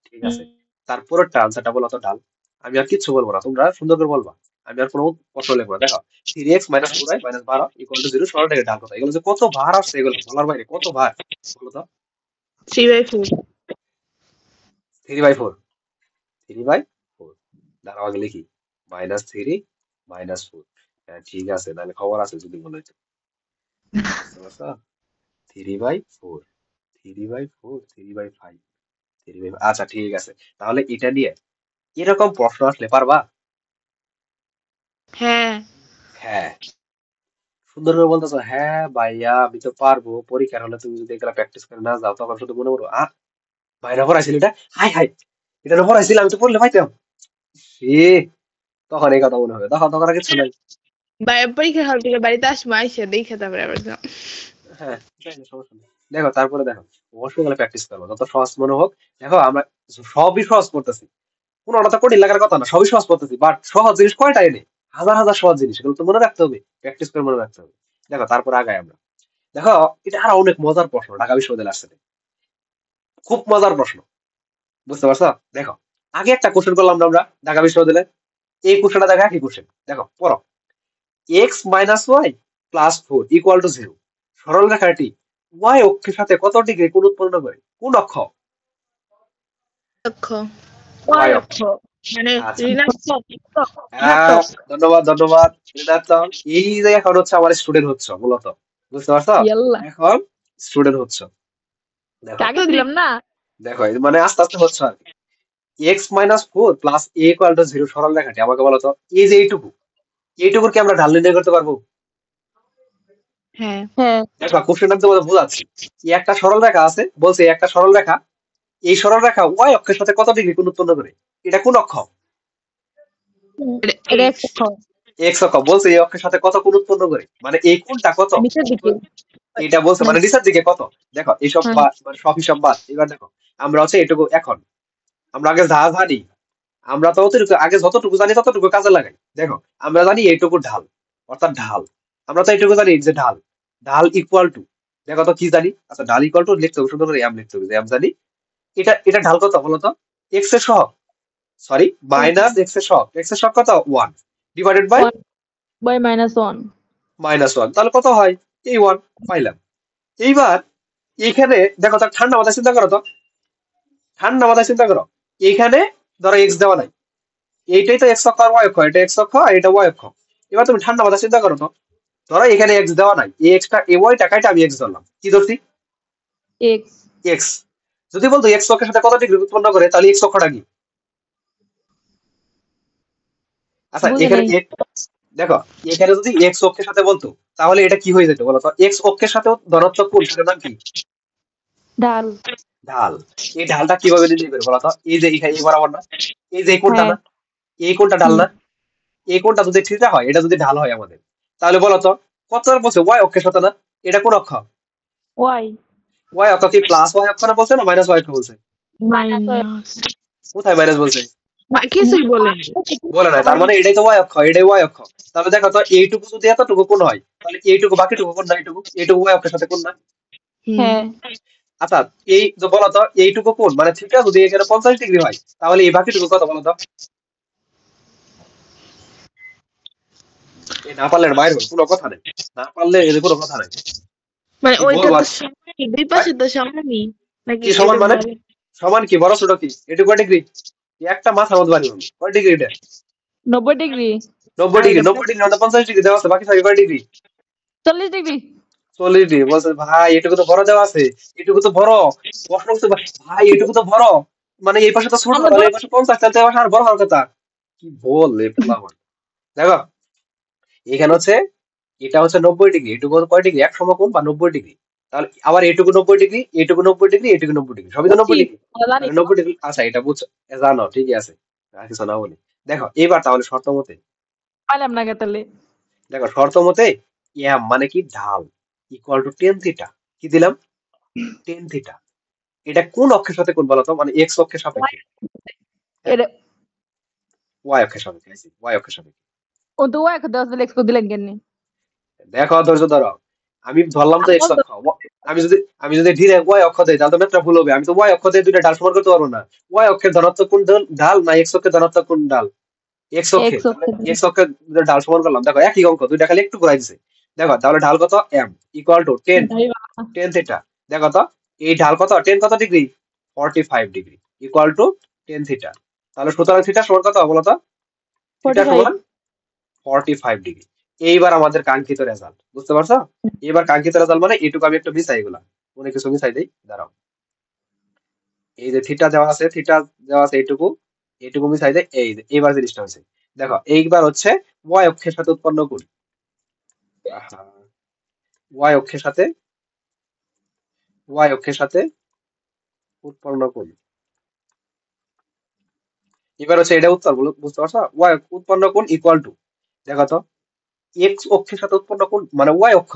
S1: ঠিক আছে। তারপরেরটা আনসারটা বলো তো ঢাল। আমি আর কিচ্ছু বলবো না, তোমরা সুন্দর করে বলবা। আমি আর কোনো প্রশ্ন লিখবো না। দেখো, 3x minus 4y minus 12 equal to 0, সরল রেখার ঢাল কত? এগুলো যে কত ভার আসছে, এগুলো বলার বাইরে, কত ভার বলো তো?
S2: 3/4।
S1: 3/4। 3/4 দাঁড়াও আগে লিখি। -3 -4। হ্যাঁ ঠিক আছে, তাহলে খবর আছে যদি মনে হইতো। বুঝতে পারছো? 3/4, 3/4, 3/5, 3/5। আচ্ছা ঠিক আছে, তাহলে এটা নিয়ে এরকম প্রশ্ন আসলে পারবা?
S2: হ্যাঁ
S1: হ্যাঁ, সুন্দর করে বলতেছো হ্যাঁ ভাইয়া আমি তো পারবো। পরীক্ষার হলে তুমি যদি এগুলা প্র্যাকটিস করে না যাও, তখন শুধু মনে করো ভাইরা পড়াইছিল এটা, হাই হাই, এটা না পড়াইছিল, আমি তো পড়লে পাইতাম। সে তখন এই কথা মনে হবে, তখন তখন আর কিছু নাই।
S2: পরীক্ষা হল থেকে বাড়িতে আসবো, আইসা দেখে তারপরে আবার যাও।
S1: হ্যাঁ, যাই না, সমস্যা নেই। দেখো তারপরে দেখো, অবশ্যই গেলে প্র্যাকটিস করবো, যত সহজ মনে হোক। দেখো আমরা সবই সহজ করতেছি, কোনটা তো কঠিন লাগার কথা না, সবই সহজ পদ্ধতি, বাট সহজ জিনিস কয়টা এনে, হাজার হাজার সহজ জিনিস, এগুলো তো মনে রাখতে হবে, প্র্যাকটিস করে মনে রাখতে হবে। দেখো তারপর আগাই আমরা। দেখো এটা আরো অনেক মজার প্রশ্ন, ঢাকা বিশ্ববিদ্যালয়ে আসছে, খুব মজার প্রশ্ন, বুঝতে পারছো? দেখো আগে একটা কোশ্চেন করলাম না আমরা ঢাকা বিশ্ববিদ্যালয়ে, এই কোশ্চেনটা দেখো একই কোশ্চেন, দেখো পড়ো। X minus y plus four equal to zero, সরল রেখাটি ওয়াই অক্ষের সাথে কত ডিগ্রি কোণ উৎপন্ন করে? কোন অক্ষ?
S3: অক্ষ
S2: ওয়াই
S1: ওয়াই অক্ষ।
S2: অক্ষ।
S3: মানে
S1: আচ্ছা,
S3: ঋণাত্মক
S1: হ্যাঁ, ধন্যবাদ ধন্যবাদ ঋণাত্মক। এই যে এখন হচ্ছে আমার স্টুডেন্ট হচ্ছে মূলত, বুঝতে পারছো?
S2: ইয়াল্লা,
S1: এখন স্টুডেন্ট হচ্ছে, দেখো
S2: আগে দিলাম না।
S1: দেখো এই মানে আস্তে আস্তে হচ্ছে আর কি। X minus four plus A equal to zero সরল রেখাটি আমাকে বলো তো, এই যে এইটুকু, এইটুকুর কি আমরা ঢাল নির্ণয় করতে পারবো?
S3: হ্যাঁ
S2: হ্যাঁ,
S1: দেখো কোশ্চেন আমি তোমাদের বোঝাচ্ছি। এই একটা সরল রেখা আছে, বলছে এই একটা সরল রেখা, এই সরল রেখা ওয়াই অক্ষের সাথে কত ডিগ্রি কোণ উৎপন্ন করে? এটা কোন অক্ষ?
S2: এটা এক্স অক্ষ,
S1: এক্স অক্ষ। বলছে এই অক্ষের সাথে কত কোণ উৎপন্ন করে, মানে এই কোণটা কত?
S2: নিচের দিকে।
S1: এটা বলছে মানে নিচের দিকে কত। দেখো এইসব
S2: হ্যাঁ,
S1: বাদ, মানে সব হিসাব বাদ, এবার দেখো আমরা হচ্ছে এটুকু এখন, আমরা আগে যা জানি, আমরা তো অতিরিক্ত আগে যতটুকু জানি ততটুকু কাজে লাগাই। দেখো আমরা জানি এইটুকু ঢাল, অর্থাৎ ঢাল, আমরা তো এইটুকু জানি যে ঢাল, ঢাল ইকুয়াল টু, দেখো তো কি জানি, আচ্ছা ঢাল ইকুয়াল টু লিখতে হবে, সুন্দর করে এম লিখতে হবে যে এম জানি। এটা এটা ঢাল কত বলতো? এক্স এর সহগ, সরি মাইনাস এক্স এর সহগ, এক্স এর সহগ কত? One divided by
S2: one by minus one.
S1: Minus one, তাহলে কত হয়? এই ওয়ান পাইলাম। এইবার এইখানে দেখো, তার ঠান্ডা মাথায় চিন্তা করো তো, ঠান্ডা মাথায় চিন্তা করো, এইখানে ধরো এক্স দেওয়া নাই, এইটাই তো এক্স অক্ষ আর ওয়াই অক্ষ, এটা এক্স অক্ষ আর এটা ওয়াই অক্ষ। এবার তুমি ঠান্ডা মাথায় চিন্তা করো তো, ধরো এখানে এক্স দেওয়া নাই, এই এক্সটা এই ওয়াই টাকাটা আমি এক্স ধরলাম, কি ধরছি?
S2: X
S1: x. যদি বলতো এক্স অক্ষের সাথে কত ডিগ্রি উৎপন্ন করে, তাহলে এক্স অক্ষটা কি? আচ্ছা
S2: বুঝে
S1: এখানে
S2: নাই।
S1: দেখো, এখানে যদি এক্স অক্ষের সাথে বলতো, তাহলে এটা কি হয়ে যেত বলতো? এক্স অক্ষের সাথে ধনাত্মক কোণ, সেটার নাম কি?
S2: ঢাল।
S1: ঢাল। এই ঢালটা কিভাবে নির্ণয় করে বলতো? এই যে এখানে এই বরাবর না, এই যে এই কোণটা
S2: হ্যাঁ,
S1: না, এই কোণটা ঢাল
S2: হুম,
S1: না, এই কোণটা যদি থিটা হয়, এটা যদি ঢাল হয় আমাদের, তাহলে বলতো কত বলছে ওয়াই অক্ষের সাথে না, এটা কোন অক্ষ?
S2: ওয়াই
S1: ওয়াই অক্ষ। কি প্লাস ওয়াই অক্ষ না বলছে না মাইনাস ওয়াই অক্ষ বলছে?
S2: Minus y.
S3: মাইনাস
S1: কোথায় মাইনাস বলছে?
S3: কিছুই বলেন
S1: বলে নাই, তার মানে এটাই তো ওয়াই অক্ষ, এটাই ওয়াই অক্ষ। তাহলে দেখো তো এইটুকু যদি এতটুকু কোণ হয়, তাহলে এইটুকু বাকিটুকু কোণ না, এইটুকু এইটুকু ওয়াই অক্ষের সাথে কোণ না।
S2: হ্যাঁ,
S1: আচ্ছা এই যে বলতো এইটুকু কোণ মানে থিটা যদি এখানে 50 ডিগ্রি হয়, তাহলে এই বাকিটুকু কত বলতো? এই না পারলে বাইরে হলো, কোনো কথা নেই, না পারলে এদের কোনো কথা নেই,
S3: মানে
S1: কি
S3: ওইটা
S1: বলবো
S3: তো
S1: আর।
S3: সমানই, দুই
S1: ভাই,
S3: পাশে তো সমানই নাকি
S1: কি সমান
S3: এটা
S1: মানে?
S3: বড়?
S1: সমান কি বড় ছোট কি, এটা কয় ডিগ্রি? একটা মাথার মধ্যে বাড়ি হবে, কয় ডিগ্রি এটা?
S2: 90 ডিগ্রি,
S1: 90 ডিগ্রি। 90 ডিগ্রি মানে 50 ডিগ্রি দেওয়া আছে, বাকি থাকে কয় ডিগ্রি?
S2: 40 ডিগ্রি।
S1: 40 ডিগ্রি। বলছে ভাই এটুকু তো বড় দেওয়া আছে, এটুকু তো বড়। প্রশ্ন করছে ভাই এটুকু তো বড়, মানে এই পাশে তো ছোট,
S2: আমরা
S1: তাহলে
S2: ধর
S1: এই পাশে 50, তাহলে তো এই পাশে আর বড় হওয়ার কথা। কি বললে পোলাপান। দেখো এখানে হচ্ছে, এটা হচ্ছে 90 ডিগ্রি, এটুকু কয় ডিগ্রি? এক সমকোণ বা 90 ডিগ্রি। তাহলে আবার এটুকু 90 ডিগ্রি, এটুকু 90 ডিগ্রি, এটুকু 90 ডিগ্রি, সবই তো নব্বই
S2: বুঝছি,
S1: ডিগ্রি
S2: আমরা জানি।
S1: মানে 90 ডিগ্রি। আচ্ছা এটা বুঝছো, জানো ঠিকই আছে, আর কিছু না বলি। দেখো এইবার তাহলে শর্ত মতে,
S2: পাইলাম না কে তাহলে।
S1: দেখো শর্ত মতে এম মানে কি ঢাল ইকুয়াল টু টেন থিটা, কি দিলাম? Ten theta. এটা কোন অক্ষের সাথে কোন বলতো, মানে এক্স অক্ষের সাপেক্ষে,
S2: এটা
S1: ওয়াই অক্ষের সাপেক্ষে, ওয়াই অক্ষের সাপেক্ষে।
S2: ও তো ওয়াই কথা আসলে এক্স করে দিলেন কেন?
S1: দেখো ধৈর্য ধরো, আমি ধরলাম তো এক্স অক্ষ, আমি যদি ধীরে ওয়াই অক্ষ দেই, তাহলে তো ম্যাথটা ভুল হবে। আমি তো ওয়াই অক্ষ দিয়ে দুইটা ঢাল সমান করতে পারবো না। ওয়াই অক্ষের ধনাত্মক কোন ঢাল না এক্স অক্ষের ধনাত্মক কোন ঢাল? এক্স অক্ষে,
S2: এক্স
S1: তাহলে
S2: অক্ষে।
S1: এক্স অক্ষের দুইটা ঢাল সমান করলাম, দেখো একই অঙ্ক, দুইটা খালি একটু ঘুরাই দিছে। দেখো তাহলে ঢাল কত? M equal to tan, tan theta. দেখো তো এই ঢাল কত, টেন কত degree? 45 degree equal to tan theta. তাহলে সুতরাং থিটা সমান কত বলতো? থিটা
S2: 45।
S1: সমান 45 ডিগ্রি। এইবার আমাদের কাঙ্ক্ষিত রেজাল্ট, বুঝতে পারছো? এবার কাঙ্ক্ষিত রেজাল্ট মানে এটুকু আমি একটু মিসাই গুলা, অনেক কিছু মিসাই দেই, দাঁড়াও। এই যে থিটা দেওয়া আছে, থিটা দেওয়া আছে এইটুকু, এইটুকু মিসাই দেয়, এই যে এইবার জিনিসটা হয়েছে। দেখো এইবার হচ্ছে ওয়াই অক্ষের সাথে উৎপন্ন কোণ, ওয়াই অক্ষের সাথে, ওয়াই অক্ষের সাথে উৎপন্ন কোণ। এবার হচ্ছে এটা উত্তর, বুঝতে পারছো? ওয়াই উৎপন্ন কোণ ইকুয়াল টু, দেখো তো এক্স অক্ষের সাথে উৎপন্ন কোণ মানে ওয়াই অক্ষ,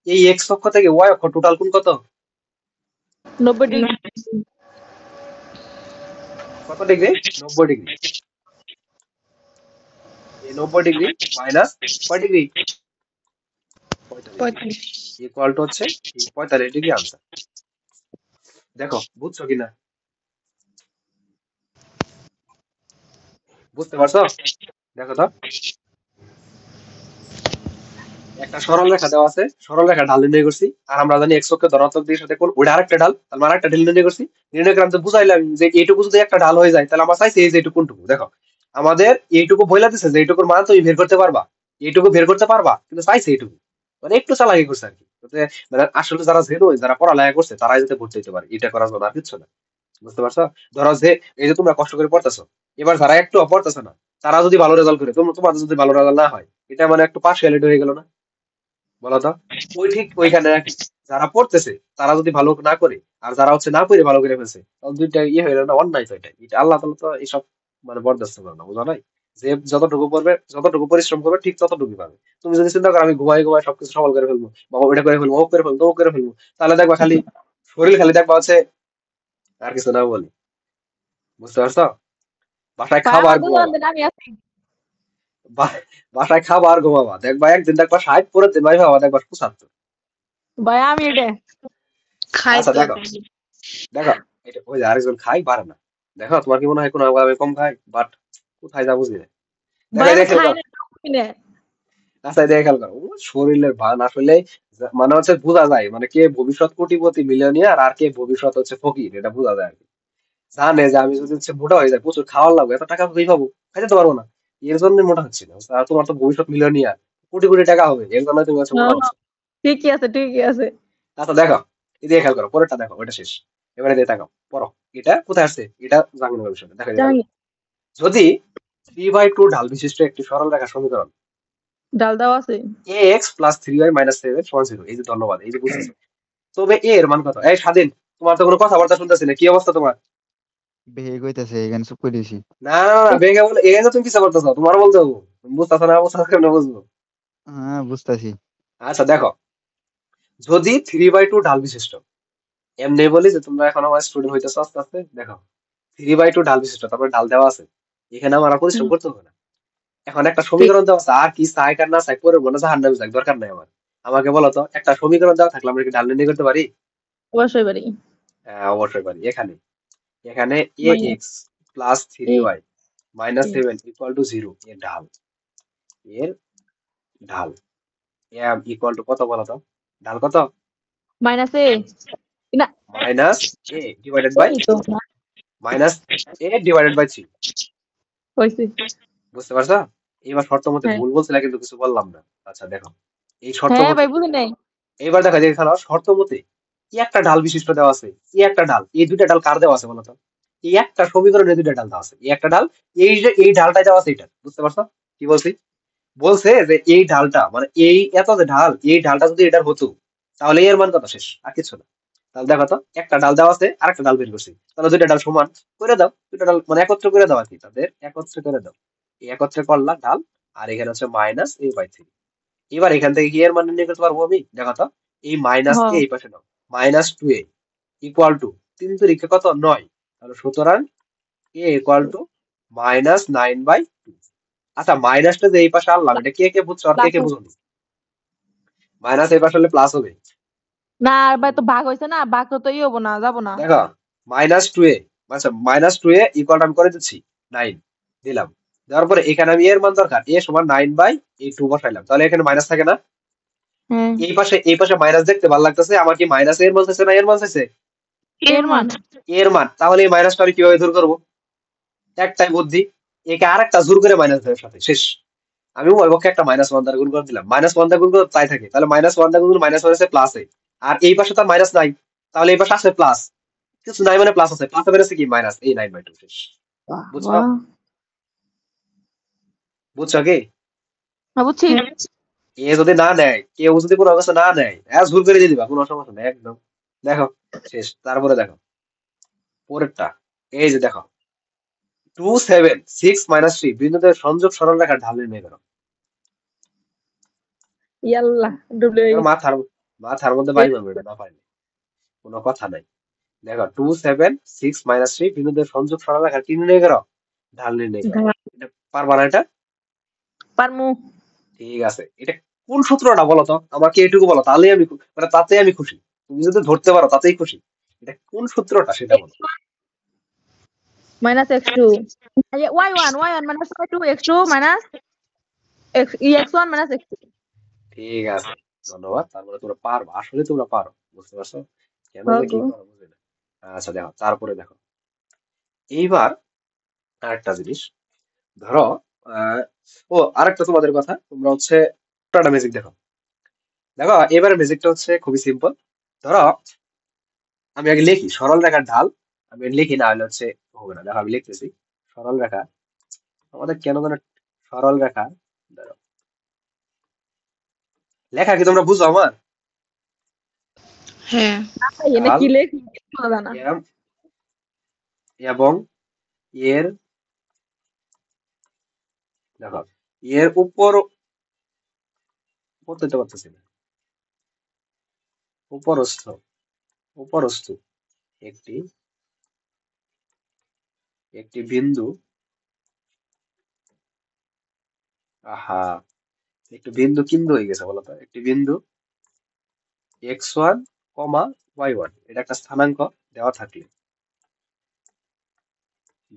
S1: এই এক্স অক্ষ থেকে ওয়াই অক্ষ টোটাল কোণ কত?
S2: 90 ডিগ্রি।
S1: কত ডিগ্রি? 90 ডিগ্রি। এই 90 ডিগ্রি মাইনাস কয় ডিগ্রি? 45 ডিগ্রি
S3: 45
S1: ইকুয়াল টু হচ্ছে এই 45 ডিগ্রি আনসার। দেখো বুঝছো কিনা? বুঝতে পারছো? দেখো তো, একটা সরল রেখা দেওয়া আছে, সরল রেখা ঢাল নির্ণয় করছি, আর আমরা জানি এক্স অক্ষে ধনাত্মক দিকের সাথে কোণ, ওটা আরেকটা ঢাল, তাহলে আরেকটা ঢাল নির্ণয় করছি। নির্ণয় করে আমি তো বুঝাইলাম যে এইটুকু যদি একটা ঢাল হয়ে যায় তাহলে আমরা চাইছি এই যে এইটুকু কোনটুকু। দেখো আমাদের এইটুকু বইলা দিছে যে এইটুকুর মান তুমি বের করতে পারবা, এইটুকু বের করতে পারবা, কিন্তু চাইছে এইটুকু, মানে একটু চালাকি করছে আর কি। যাতে মানে আসলে যারা জেনো, যারা পড়ালেখা করছে তারাই যাতে ভর্তি হতে পারে, এটা করার জন্য আর কিছু না। বুঝতে পারছো? ধরো যে এই যে তোমরা কষ্ট করে পড়তেছো, এবার যারা একটু পড়তেছে না তারা যদি ভালো রেজাল্ট করে, তোমাদের যদি ভালো রেজাল্ট না হয়, এটা মানে একটু পার্সিয়ালিটি হয়ে গেল না? বলো তো। ওই ঠিক ওইখানে একই, যারা পড়তেছে তারা যদি ভালো না করে, আর যারা হচ্ছে না করে ভালো করে ফেলছে, তাহলে দুইটা ইয়ে হয়ে গেল না, অন্যায় তো এটা। এটা আল্লাহ তাআলা তো এইসব মানে বরদাস্ত করে না, বুঝা নাই? যে যতটুকু পড়বে, যতটুকু পরিশ্রম করবে ঠিক ততটুকুই পাবে। তুমি যদি চিন্তা করো আমি ঘুমাই ঘুমাই সবকিছু সফল করে ফেলবো, বা ওটা করে ফেলবো, ও করে ফেলবো, ও করে ফেলবো, তাহলে দেখবা খালি শরীর খালি দেখবা হচ্ছে, আর কিছু না বলি। বুঝতে পারছো? বাসায়
S2: ভাই
S1: খাবার
S2: আমার
S1: ঘুমাবা,
S2: দুজন দিন আমি আছি।
S1: বাসায় খাবার ঘুমাবা, দেখবা একদিন দেখবা 60, পরের দিন ভাই ভাবা দেখবা 75।
S2: ভাই আমি এটা
S3: খাই
S1: আচ্ছা
S3: তো
S1: দেখো, দেখো এটা ওই যে আরেকজন খাই পারে না। দেখো তোমার কি মনে হয় কোনো আমি কম খাই, বাট কোথায় যা বুঝি না। দেখো
S2: ভাই
S1: এটা
S2: আমি
S1: খেয়াল
S2: খাই
S1: করো।
S2: না খাই না।
S1: আচ্ছা এটা খেয়াল করো, ও শরীরের ভান আসলে মানে হচ্ছে বোঝা যায়, মানে কে ভবিষ্যৎ কোটিপতি মিলিয়নিয়ার আর কে ভবিষ্যৎ হচ্ছে ফকির, এটা বোঝা যায় আর কি। জানে যে আমি যদি হচ্ছে মোটা হয়ে যায়, প্রচুর খাওয়ার লাগবে, এত টাকা কোথায় পাবো, খাইতে তো পারবো না, এর জন্য মোটা হচ্ছে না। আর তোমার তো ভবিষ্যৎ মিলিয়নিয়ার, কোটি কোটি টাকা হবে, এর জন্য তুমি হচ্ছে মোটা
S2: হ্যাঁ,
S1: হচ্ছে।
S2: ঠিকই আছে ঠিকই আছে।
S1: আচ্ছা দেখো, এদিকে খেয়াল করো, পরেরটা দেখো, ওটা শেষ। এবারে দিয়ে তাকাও, পড়ো। এটা কোথায় আছে, এটা জাঙ্গল ভবিষ্যৎ, দেখো এটা দেখো।
S2: জানি
S1: যদি 3/2 ঢাল বিশিষ্ট একটি সরল রেখা সমীকরণ
S2: ডাল দাও আছে।
S1: ax প্লাস 3y মাইনাস 7 সমান 0, এই যে ধন্যবাদ, এই যে বুঝতেছো, তবে a এর মান কত? এই স্বাধীন, তোমার তো কোনো কথাবার্তা শুনতেছি না, কি অবস্থা তোমার?
S4: বেহে কইতাছে এখানে চুপ করে দিছি।
S1: না না না, বেগে বলে এ যে তুমি কিছু করতেছো, তোমার বলতে হবো, তুমি বুঝতেছো না, বুঝতেছো কেন বুঝবো?
S4: হ্যাঁ বুঝতাছি।
S1: আচ্ছা দেখো, যদি 3/2 ঢাল বিশিষ্ট, এমনি বলি যে তোমরা এখন আমার স্টুডেন্ট হইতেছো আস্তে আস্তে, দেখো 3/2 ঢাল বিশিষ্ট, তারপরে ঢাল দেওয়া আছে, এখানে আমার আর পরিশ্রম
S2: হুম,
S1: করতে হবে না। এখন একটা
S2: ঠিক
S1: সমীকরণ দেওয়া আছে, আর কি চাই কার না চাই করে বলে জাহান নামে যাক, দরকার নাই আমার। আমাকে বলো তো, একটা সমীকরণ দেওয়া থাকলে আমরা কি ঢাল নির্ণয় করতে পারি?
S2: অবশ্যই পারি।
S1: হ্যাঁ, অবশ্যই পারি। এখানে এখানে
S2: মাইনাস
S1: ax প্লাস থ্রি
S2: এই
S1: ওয়াই মাইনাস
S2: এই
S1: সেভেন ইকুয়াল টু জিরো, এর ঢাল, এর ঢাল ইকুয়াল টু কত বলো তো? ঢাল কত?
S2: মাইনাস এ না
S1: মাইনাস এ ডিভাইডেড বাই,
S2: এই তো না
S1: minus A divided by three.
S2: হইছে।
S1: বুঝতে পারছো? এবার শর্ত মতে
S2: হ্যাঁ
S1: ভুল বলছিলা কিন্তু কিছু বললাম না। আচ্ছা দেখো, এই শর্ত
S2: হ্যাঁ
S1: মতে,
S2: ভাই বুঝি নাই।
S1: এইবার দেখা যায় এখানে শর্ত মতে কি একটা ঢাল বিশিষ্ট দেওয়া আছে, এই একটা ঢাল, এই দুইটা ঢাল কার দেওয়া আছে বলতো? এই একটা সমীকরণে দুইটা ঢাল দেওয়া আছে, এই একটা ঢাল, এই যে এই ঢালটাই দেওয়া আছে, এটা বুঝতে পারছো কি বলছি? বলছে যে এই ঢালটা মানে এই এত যে ঢাল, এই ঢালটা যদি এটার হতো তাহলে এর মান কত, শেষ, আর কিছু না। তাহলে দেখো তো, একটা ডাল দেওয়া আছে আর একটা ডাল বের করছি, তাহলে দুইটা ডাল সমান করে দাও, দুইটা ডাল মানে একত্র করে দাও আর কি, তাদের একত্রে করে দাও। এই একত্রে করলা ডাল, আর এখানে হচ্ছে মাইনাস এ বাই থ্রি। এবার এখান থেকে কি এর মান নির্ণয় করতে পারবো আমি, দেখো তো, এই মাইনাস কে
S2: হ্যাঁ
S1: এই পাশে নাও, minus two A equal to, তিন তারিখে কত, 9, তাহলে সুতরাং এ ইকুয়াল টু মাইনাস 9/2। আচ্ছা মাইনাসটা যে এই পাশে আনলাম, এটা কে কে বুঝছো আর কে
S2: প্লাস
S1: কে বুঝনি? মাইনাস এই পাশে হলে প্লাস হবে।
S2: না আর ভাই তো ভাগ হইছে না, ভাগ তো ই হবো না, যাবো না।
S1: দেখো মাইনাস টু এ, আচ্ছা মাইনাস টু এ ইকুয়াল আমি করে দিচ্ছি 9, দিলাম। দেওয়ার পরে এখানে আমি এর মান দরকার, এ সমান 9/2 বসাইলাম, তাহলে এখানে মাইনাস থাকে না?
S2: হ্যাঁ
S1: এই পাশে মাইনাস দেখতে ভালো লাগতেছে, আমার কি মাইনাস এর মান চাইছে না এর মান চাইছে?
S2: এর
S3: এর
S2: মান
S3: মান।
S1: এর মান, তাহলে এই মাইনাসটা আমি কিভাবে দূর করবো? একটাই বুদ্ধি, একে আর একটা জোর করে মাইনাস দেওয়ার সাথে শেষ। আমি উভয় পক্ষে একটা -1 দ্বারা গুণ করে দিলাম, -1 দ্বারা গুণ করে তাই থাকে, তাহলে -1 দ্বারা গুণ মাইনাস হয়েছে প্লাস এ, আর এই পাশে তো মাইনাস নাই, তাহলে এই পাশে আছে প্লাস, কিছু নাই মানে প্লাস আছে, প্লাস হবে কি মাইনাস এই 9/2 শেষ।
S2: বাহ
S1: বুঝছো?
S2: বাহ।
S1: বুঝছো কি?
S2: হ্যাঁ বুঝছি।
S3: হ্যাঁ
S1: এ যদি না নেয়, কেউ যদি কোনো অবস্থা না নেয়, জোর করে দিয়ে দিবা, কোনো সমস্যা নেই একদম। দেখো শেষ, তারপরে দেখো পরেরটা, এই যে দেখো 2 7 6 - 3 বিন্দুতে সংযোগ সরল রেখার ঢাল নির্ণয় করো।
S2: ইয়াল্লাহ ডুবলে হয়ে
S1: এবার
S2: গেছে।
S1: মাথার মাথার মধ্যে বাড়ি মারবে, এটা না পারলে কোনো কথা নাই। দেখো 2 7 6 -3 বিন্দুদের সংযোগ সরলরেখার কি নির্ণয় করো? ঢাল নির্ণয় করো। এটা পারবা না এটা?
S2: পারমু।
S1: ঠিক আছে, এটা কোন সূত্রটা বলো তো আমাকে, এটুকু বলো তাহলেই আমি মানে তাতে আমি খুশি। তুমি যদি ধরতে পারো তাতেই খুশি। এটা কোন সূত্রটা সেটা বলো।
S2: Minus x2 y1 minus y2 x2 minus x1 minus x2।
S1: ঠিক আছে, ধন্যবাদ। তারপরে তোমরা পারবা, আসলে তোমরা পারো, বুঝতে পারছো? কেন যে কি
S2: ওগো
S1: করো বুঝি না। আচ্ছা দেখো, তারপরে দেখো এইবার আরেকটা জিনিস ধরো, আহ ও আরেকটা তোমাদের কথা, তোমরা হচ্ছে টাটা ম্যাজিক দেখো। দেখো এবারে ম্যাজিকটা হচ্ছে খুবই সিম্পল। ধরো আমি আগে লিখি সরল রেখার ঢাল, আমি লিখি না হলে হচ্ছে হবে না। দেখো আমি লিখতেছি সরল রেখা, আমাদের কেন যেন সরল রেখা, ধরো, লেখা কি তোমরা বুঝো আমার?
S3: হ্যাঁ।
S2: এনে
S1: ঢাল
S2: কি লেখি জানা।
S1: এম এবং এর, দেখো এর উপর, পড়তে পারতেছি না, উপরস্থ, উপরস্থ একটি, একটি বিন্দু, আহা একটু বিন্দু কিন্তু হয়ে গেছে বলতো, একটি বিন্দু x1, y1, এটা একটা স্থানাঙ্ক দেওয়া থাকলে,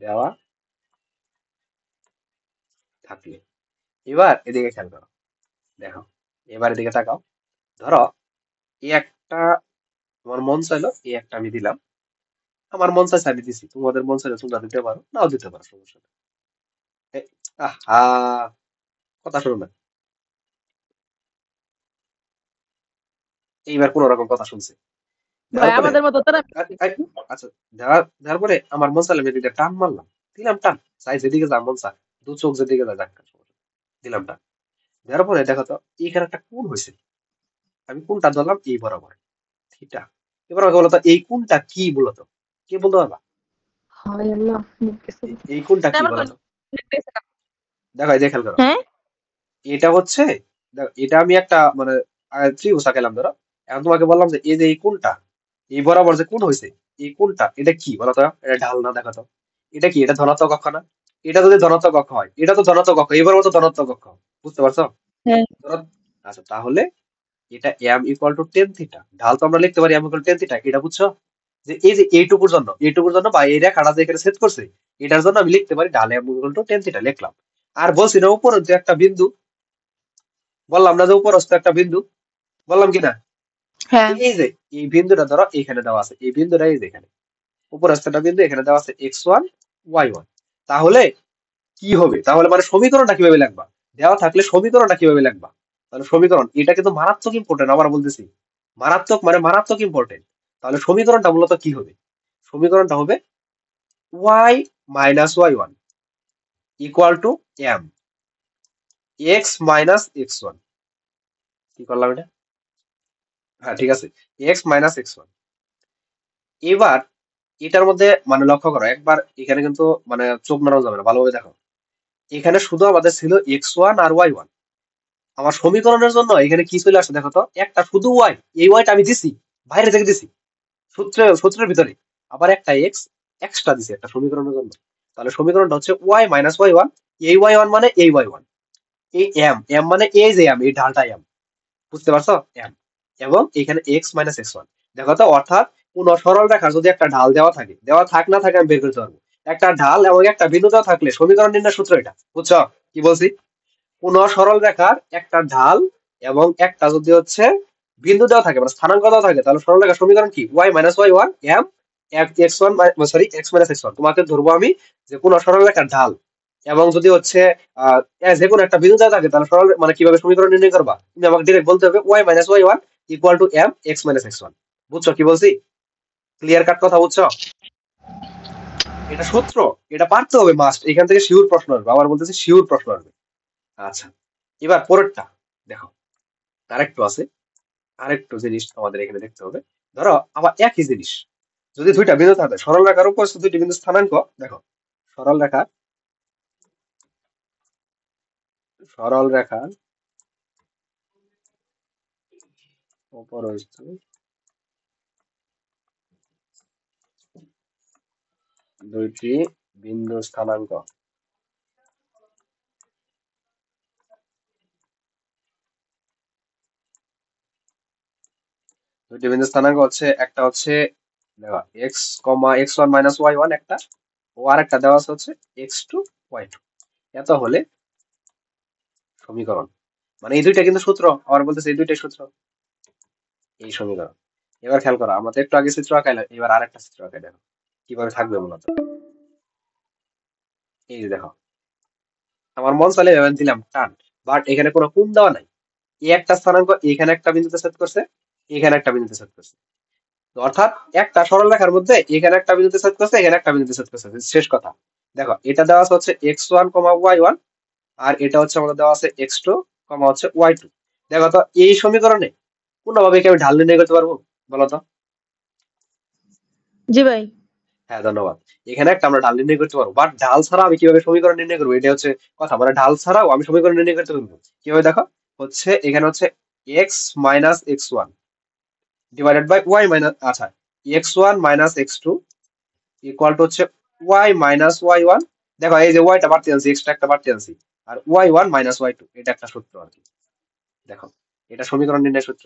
S1: দেওয়া থাকলে, এবার এদিকে খেয়াল করো, দেখো এবার এদিকে তাকাও। ধরো এই একটা তোমার মন চাইলো, এই একটা আমি দিলাম, আমার মন চাইছে আমি দিছি, তোমাদের মন চাইলে তোমরা দিতে পারো, নাও দিতে পারো, সমস্যা নেই। এ- আহা, কথা শোনো না, এইবার কোন রকম কথা শুনছে।
S2: ভাই
S1: দেওয়ার পরে
S2: আমাদের মতো তারা
S1: আচ্ছা, দেওয়ার পরে আমার মন চাইলে আমি এদিকে টান মারলাম, দিলাম টান, চাই যেদিকে যা মন চায়, দু চোখ যেদিকে যা যাক, সমস্যা নেই। দিলাম টান, দেওয়ার পরে দেখো তো এইখানে একটা কোণ হয়েছে, আমি কোনটা ধরলাম এই বরাবর, থিটা। এবার আমাকে বলতো এই কোনটা কি বলতো, কে বলতে পারবা?
S2: হয় আল্লাহ
S1: এই কোনটা কি
S2: আমার
S1: বলতো? দেখো এই যে খেয়াল করো,
S2: হ্যাঁ
S1: এটা হচ্ছে, দেখো এটা আমি একটা মানে ত্রিভুজ আঁকাইলাম ধরো। এখন তোমাকে বললাম যে এই যে এই কোনটা, এই বরাবর যে কোন হয়েছে, এই কোনটা এটা কি বলতো? এটা ঢাল না, দেখো তো এটা কি, এটা ধনাত্মক অক্ষ না? এটা যদি ধনাত্মক অক্ষ হয়, এটা তো ধনাত্মক অক্ষ, এবার মতো ধনাত্মক অক্ষ, বুঝতে পারছো?
S2: হ্যাঁ
S1: আচ্ছা তাহলে এটা m = tan থিটা, ঢাল তো আমরা লিখতে পারি m = tan থিটা, এটা বুঝছো? যে এই যে এইটুকুর জন্য বা এই রেখাটা যে এখানে ছেদ করছে, এটার জন্য আমি লিখতে পারি ঢাল m = tan থিটা, লিখলাম। আর বলছি না উপরে যে একটা বিন্দু, বললাম না যে উপরস্থ একটা বিন্দু, বললাম কিনা?
S3: হ্যাঁ।
S1: এই যে এই বিন্দুটা ধরো এখানে দেওয়া আছে, এই বিন্দুটা এই যে এখানে উপরস্থ একটা বিন্দু, এখানে দেওয়া আছে x1, y1। তাহলে কি হবে, তাহলে মানে সমীকরণটা কিভাবে লিখবা? দেওয়া থাকলে সমীকরণটা কিভাবে লিখবা? তাহলে সমীকরণ এটা কিন্তু মারাত্মক ইম্পর্টেন্ট, আবার বলতেছি মারাত্মক মানে মারাত্মক ইম্পর্টেন্ট। তাহলে সমীকরণটা মূলত কি হবে? সমীকরণটা হবে y - y1 = m x - x1। কি করলাম এটা? হ্যাঁ ঠিক আছে, x - x1। এবার এটার মধ্যে মানে লক্ষ্য করো একবার, এখানে কিন্তু মানে চোখ নাড়ানো যাবে না, ভালোভাবে দেখো। এখানে শুধু আমাদের ছিল x1 আর y1। আমার সমীকরণের জন্য এখানে কি চলে আসছে দেখো তো, একটা শুধু ওয়াই, এই ওয়াইটা আমি দিছি, বাইরে থেকে দিছি, সূত্রের ভিতরে। আবার একটা এক্স এক্সট্রা দিছি একটা সমীকরণের জন্য। তাহলে সমীকরণটা হচ্ছে y - y1, এই y1 মানে এই y1, এই এম এম মানে এই যে এম, এই ঢালটা এম, বুঝতে পারছো? এম, এবং এখানে x - x1। দেখো তো, অর্থাৎ কোন সরল রেখার যদি একটা ঢাল দেওয়া থাকে, দেওয়া থাক না থাকে আমি বের করতে পারবো। একটা ঢাল এবং একটা বিন্দু দেওয়া থাকলে সমীকরণ নির্ণয় সূত্র এটা, বুঝছো কি বলছি? কোন সরল রেখার একটা ঢাল এবং একটা যদি হচ্ছে বিন্দু দেওয়া থাকে মানে স্থানাঙ্ক দেওয়া থাকে, তাহলে সরল রেখার সমীকরণ কি? y - y1 m x1, sorry x - x1। তোমাকে ধরবো আমি যে কোন সরল রেখার ঢাল এবং যদি হচ্ছে যে কোনো একটা বিন্দু দেওয়া থাকে, তাহলে সরল মানে কিভাবে সমীকরণ নির্ণয় করবা, তুমি আমাকে ডিরেক্ট বলতে হবে y - y1 = m x - x1। বুঝছো কি বলছি? ক্লিয়ার কাট কথা, বুঝছো? এটা সূত্র, এটা পারতে হবে মাস্ট, এখান থেকে শিওর প্রশ্ন আসবে, আবার বলতেছি শিওর প্রশ্ন আসবে। আচ্ছা এবার পরেরটা দেখো, আরেকটু আছে, আরেকটু জিনিস আমাদের এখানে দেখতে হবে। ধরো আবার একই জিনিস, যদি দুইটা বিন্দু থাকে, সরল রেখার উপর দুইটি বিন্দু স্থানাঙ্ক, দেখো সরল রেখার, সরল রেখার উপর দুইটি বিন্দু স্থানাঙ্ক। দুইটি বিন্দু স্থানাঙ্ক হচ্ছে একটা হচ্ছে দেখো X comma X one minus Y one একটা, ও আরেকটা দেওয়া আছে হচ্ছে এক্স টু ওয়াই টু। এত হলে সমীকরণ, মানে এই দুইটা কিন্তু সূত্র, আবার বলতেছে এই দুইটাই সূত্র, এই সমীকরণ। এবার খেয়াল করো, আমরা তো একটু আগে চিত্র আঁকাইলাম, এবার আরেকটা চিত্র আঁকাই, দেখো কিভাবে থাকবে মূলত। এই যে দেখো, আমার মন চাইলে এভাবে দিলাম টান, বাট এখানে কোনো কোণ দেওয়া নাই। এই একটা স্থানাঙ্ক এখানে একটা বিন্দুতে ছেদ করছে, এখানে একটা বিন্দুতে ছেদ করছে। তো অর্থাৎ একটা সরল রেখার মধ্যে এখানে একটা বিন্দুতে ছেদ করছে, এখানে একটা বিন্দুতে ছেদ করছে, শেষ কথা। দেখো এটা দেওয়া আছে হচ্ছে X one comma Y one, আর এটা হচ্ছে আমাদের দেওয়া আছে এক্স টু কমা হচ্ছে ওয়াই টু। দেখো তো এই সমীকরণে কোনোভাবে কি আমি ঢাল নির্ণয় করতে পারবো বলো তো?
S2: জি ভাই।
S1: হ্যাঁ ধন্যবাদ। এখানে একটা আমরা ঢাল নির্ণয় করতে পারবো, বাট ঢাল ছাড়া আমি কিভাবে সমীকরণ নির্ণয় করবো, এটা হচ্ছে কথা। মানে ঢাল ছাড়াও আমি সমীকরণ নির্ণয় করতে পারবো কিভাবে, দেখো হচ্ছে এখানে হচ্ছে X minus x one divided by Y minus, আচ্ছা X one minus x two equal to হচ্ছে ওয়াই মাইনাস ওয়াই ওয়ান। দেখো এই যে ওয়াইটা বাড়তে আনছি, এক্সট্রা একটা বাড়তে আনছি, আর Y one minus Y two, এটা একটা সূত্র আর কি। দেখো এটা সমীকরণ নির্ণয় সূত্র।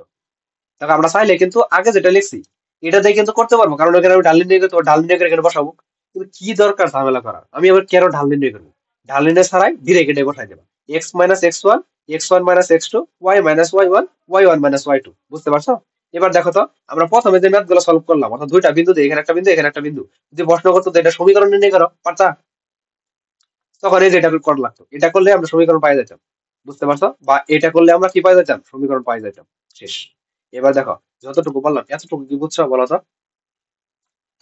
S1: দেখো আমরা চাইলে কিন্তু আগে যেটা লিখছি এটা দিয়ে কিন্তু করতে পারবো, কারণ এখানে আমি ঢাল নির্ণয় করতে পারবো, ঢাল নির্ণয় করে এখানে বসাবো। কিন্তু কি দরকার ঝামেলা করার, আমি আবার কেন ঢাল নির্ণয় করবো? ঢাল নির্ণয় ছাড়াই ডিরেক্ট এটা বসাই দেবো, x minus x one, x one minus x two, y minus Y one, y one minus Y two. বুঝতে পারছো? এবার দেখো তো, আমরা প্রথমে যে ম্যাথ গুলো সলভ করলাম, অর্থাৎ দুইটা বিন্দু দিয়ে এখানে একটা বিন্দু এখানে একটা বিন্দু, যদি প্রশ্ন করতো তো এটা সমীকরণ নির্ণয় করো পারতা, তখন এই যে এটা করা লাগতো, এটা করলে আমরা সমীকরণ পাই যেতাম। বুঝতে পারছো? বা এটা করলে আমরা কি পাই যেতাম, সমীকরণ পাই যেতাম। শেষ। এবার দেখো যতটুকু বললাম এতটুকু কি বুঝছো বলো তো?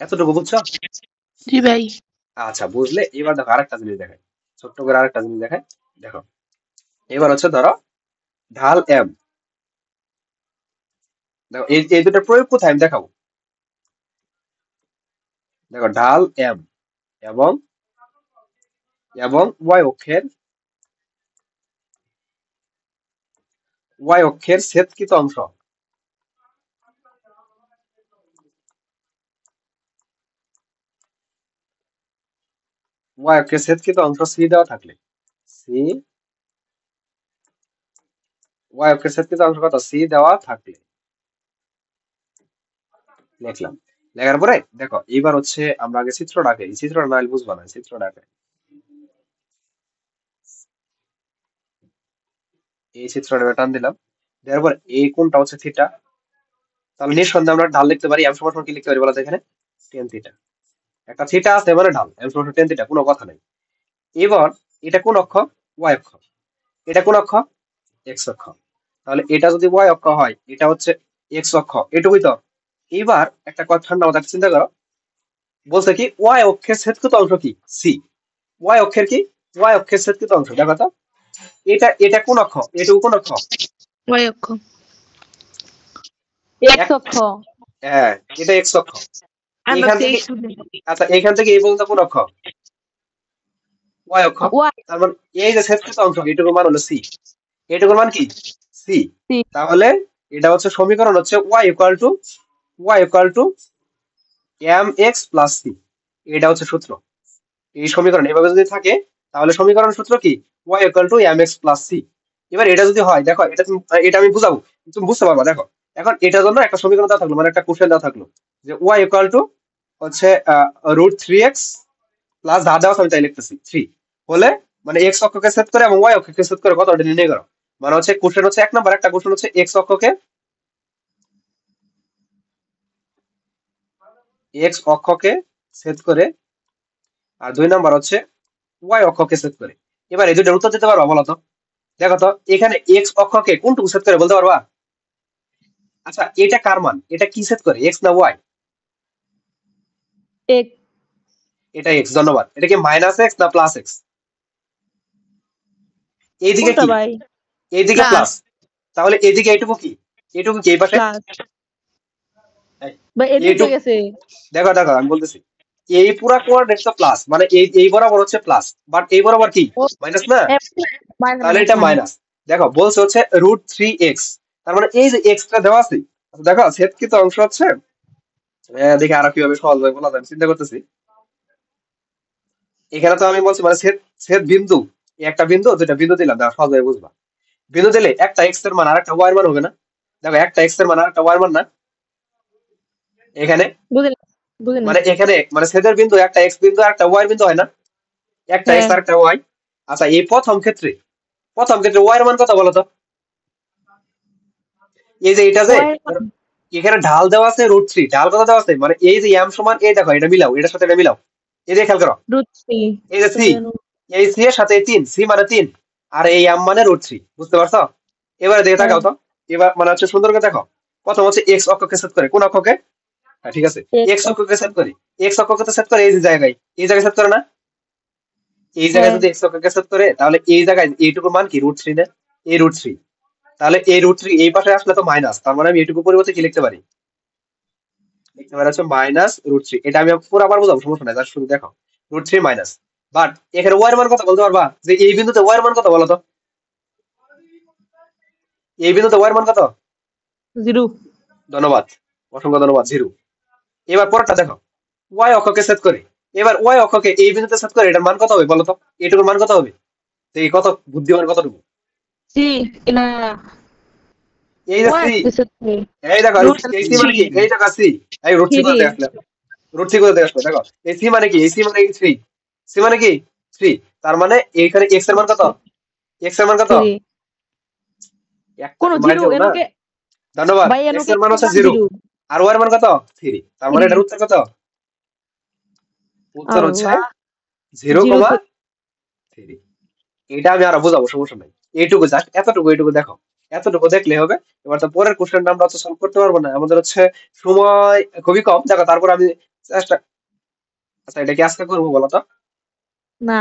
S1: এতটুকু বুঝছো?
S3: জি ভাই।
S1: আচ্ছা বুঝলে এবার দেখো আরেকটা জিনিস দেখাই, ছোট্ট করে আরেকটা জিনিস দেখাই। দেখো এবার হচ্ছে ধরো ঢাল এম। দেখো এই দুটো প্রয়োগ কোথায় আমি দেখাবো। দেখো ঢাল এম এবং এবং ওয়াই অক্ষের ছেদকৃত অংশ, ওয়াই অক্ষের ছেদকৃত অংশ সি দেওয়া থাকলে, সি ওয়াই অক্ষের ছেদকৃত অংশ কত, সি দেওয়া থাকলে লিখলাম। লেখার পরে দেখো এইবার হচ্ছে আমরা আগে চিত্রটা আঁকি, এই চিত্রটা না হলে বুঝবা না, চিত্রটা আঁকাই। এই চিত্রটা টান দিলাম, দেওয়ার পর এই কোণটা হচ্ছে থিটা, তাহলে নিঃসন্দেহে আমরা ঢাল লিখতে পারি, এম সমান কি লিখতে পারি বলো তো এখানে, টেন থিটা। একটা থিটা আছে মানে ঢাল, এম সমান টেন থিটা, কোনো কথা নেই। এবার এটা কোন অক্ষ, ওয়াই অক্ষ, এটা কোন অক্ষ, এক্স অক্ষ। তাহলে এটা যদি ওয়াই অক্ষ হয়, এটা হচ্ছে এক্স অক্ষ, এটুকুই তো। এবার একটা কথা ঠান্ডা মাথায় চিন্তা করো, বলছে কি ওয়াই অক্ষের ছেদকৃত অংশ কি, সি। ওয়াই অক্ষের কি, ওয়াই অক্ষের ছেদকৃত অংশ, দেখো তো এটা এটা কোন অক্ষ, এটুকু কোন অক্ষ,
S3: ওয়াই অক্ষ।
S2: এক্স অক্ষ।
S1: হ্যাঁ এটা এক্স অক্ষ।
S3: আমরা
S1: এখান থেকে,
S3: 23
S1: আচ্ছা এখান থেকে এই পর্যন্ত কোন অক্ষ, ওয়াই অক্ষ।
S2: ওয়াই
S1: তার মানে এই যে ছেদকৃত অংশ এটুকুর মান হলো সি, এটুকুর মান কি, সি।
S2: সি।
S1: তাহলে এটা হচ্ছে সমীকরণ হচ্ছে y equal to M x plus C, এটা হচ্ছে সূত্র। এই সমীকরণ এভাবে যদি থাকে তাহলে সমীকরণ সূত্র কি, y equal to M x plus C. এবার এটা যদি হয়, দেখো এটা আমি বুঝাবো, তুমি বুঝতে পারবা। দেখো এখন এটার জন্য একটা সমীকরণ দেওয়া থাকলো, মানে একটা কোশ্চেন দেওয়া থাকলো যে ওয়াই ইকুয়াল টু হচ্ছে রুট থ্রি এক্স প্লাস ধার দেওয়া আছে, আমি তাই লিখতেছি থ্রি হলে, মানে এক্স অক্ষকে সেট করে এবং ওয়াই অক্ষকে সেট করে কত নির্ণয় করো। মানে হচ্ছে কোশ্চেন হচ্ছে এক নাম্বার, একটা কোশ্চেন হচ্ছে এক্স অক্ষকে সেট করে, আর দুই নাম্বার হচ্ছে ওয়াই অক্ষকে সেট করে। এবার এই দুইটার উত্তর দিতে পারবা বলো তো? দেখো তো এখানে এক্স অক্ষকে কোনটুকু সেট করে বলতে পারবা? আচ্ছা এটা কার মান, এটা কি সেট করে, এক্স না ওয়াই?
S2: এক্স।
S1: এটা এক্স, ধন্যবাদ। এটা কি মাইনাস এক্স না প্লাস এক্স? এইদিকে
S2: কোনটা
S1: কি,
S2: ভাই?
S1: এইদিকে
S3: প্লাস।
S1: প্লাস, তাহলে এইদিকে এইটুকু কি, এইটুকু কি এই পাশে,
S2: প্লাস। ভাই এদিকে
S1: এইটুকু।
S2: গেছে।
S1: দেখো দেখো আমি বলতেছি, এই পুরা কোঅর্ডিনেট তো প্লাস, মানে এই বরাবর হচ্ছে প্লাস, বাট এই বরাবর কি
S2: ও
S1: মাইনাস না, তাহলে
S2: মাইনাস
S1: এটা
S2: মাইনাস।
S1: মাইনাস। দেখো বলছে হচ্ছে রুট থ্রি এক্স, তার মানে এই যে এক্সটা দেওয়া আছে, দেখো ছেদকৃত অংশ হচ্ছে, দেখি আরো কিভাবে সহজ ভাবে বলা যায়, চিন্তা করতেছি। এখানে তো আমি বলছি মানে ছেদ ছেদ বিন্দু, এই একটা বিন্দু দুইটা বিন্দু দিলাম, দেখো সহজভাবে বুঝবা। বিন্দু দিলে একটা এক্স এর মান আর একটা ওয়াই এর মান হবে না? দেখো একটা এক্স এর মান আর একটা ওয়াই এর মান না এখানে,
S2: বুঝলেন বুঝলেন
S1: মানে এখানে মানে ছেদের বিন্দু একটা এক্স বিন্দু আর একটা ওয়াই বিন্দু হয় না? একটা
S2: হ্যাঁ
S1: এক্স আর একটা ওয়াই। আচ্ছা এই প্রথম ক্ষেত্রে ওয়াই এর মান কত বলো তো? এই যে এটা যে
S2: ওয়াই
S1: এখানে ঢাল দেওয়া আছে √3, ঢাল কত দেওয়া আছে মানে এই যে এম সমান এই দেখো এটা মিলাও, এটার সাথে এটা মিলাও, এই যে খেয়াল করো,
S2: √3
S1: এই যে সি, এই সি এর সাথে এই 3, সি মানে 3 আর এই এম মানে √3, বুঝতে পারছো? এবারে দেখে
S2: হ্যাঁ
S1: তাকাও তো, এবার মানে হচ্ছে সুন্দর করে দেখো, প্রথম হচ্ছে এক্স অক্ষকে সেট করে, কোন অক্ষকে? হ্যাঁ ঠিক আছে,
S2: এক্স
S1: এক্স অক্ষকে সেট করি, এক্স অক্ষকে তো সেট করে এই যে জায়গায়, এই জায়গায় সেট করে না? এই জায়গায়
S2: হ্যাঁ
S1: যদি এক্স অক্ষকে সেট করে তাহলে এই জায়গায় এইটুকুর মান কি √3 না? এই √3, তাহলে এই √3 এই পাশে আসলে তো মাইনাস, তার মানে আমি এইটুকু পরিবর্তে কি লিখতে পারি? লিখতে পারি হচ্ছে -√3। এটা আমি পুরো আবার বোঝাবো, সমস্যা নাই, জাস্ট শুধু দেখো √3 মাইনাস। বাট এখানে ওয়াই এর মান কত বলতে পারবা? যে এই বিন্দুতে ওয়াই এর মান কত বলো তো? এই বিন্দুতে ওয়াই এর মান কত?
S2: 0
S1: ধন্যবাদ, অসংখ্য ধন্যবাদ, 0। এবার পরেরটা দেখো, ওয়াই অক্ষকে সেট করে, এবার ওয়াই অক্ষকে এই বিন্দুতে সেট করে এটার মান কত হবে বলো তো? এইটুকুর মান কত হবে? তো এই কত বুদ্ধিমান কতটুকু?
S2: সি না
S1: এই যে
S2: ওয়াই
S1: সি,
S2: এক্স
S1: এই দেখো এই সি মানে কি?
S3: √3
S1: এই দেখো সি, এই √3 কোথা
S2: 3
S1: থেকে আসলে? √3 কোথা থেকে আসলো দেখো, এই সি মানে কি? এই সি মানে কি 3, সি মানে কি 3, তার মানে এইখানে এক্স এর মান কত? এক্স এর মান কত?
S2: 3
S1: একটা
S2: কোন
S1: তো মাইর
S2: 0
S1: দেবো না?
S2: এনুকে
S1: ধন্যবাদ।
S2: ভাই
S1: এক্স
S2: এনুকে
S1: এর মান হচ্ছে 0
S2: 0
S1: আর ওয়াই এর মান কত? 3, তার মানে
S2: 3
S1: এটার উত্তর কত? উত্তর হচ্ছে
S2: আল্লাহ 0
S1: 0,3। এটা আমি আরো বোঝাবো, সমস্যা নাই। এইটুকু জাস্ট এতটুকু, এইটুকু দেখো, এতটুকু দেখলে হবে। এবার তো পরের কোশ্চেনটা আমরা হচ্ছে সলভ করতে পারবো না, আমাদের হচ্ছে সময় খুবই কম। দেখো তারপর আমি চেষ্টা, আচ্ছা এটা কি আজকে করবো বলো তো?
S2: না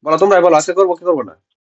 S1: বলো তোমরাই বলো, আজকে করবো কি করবো না?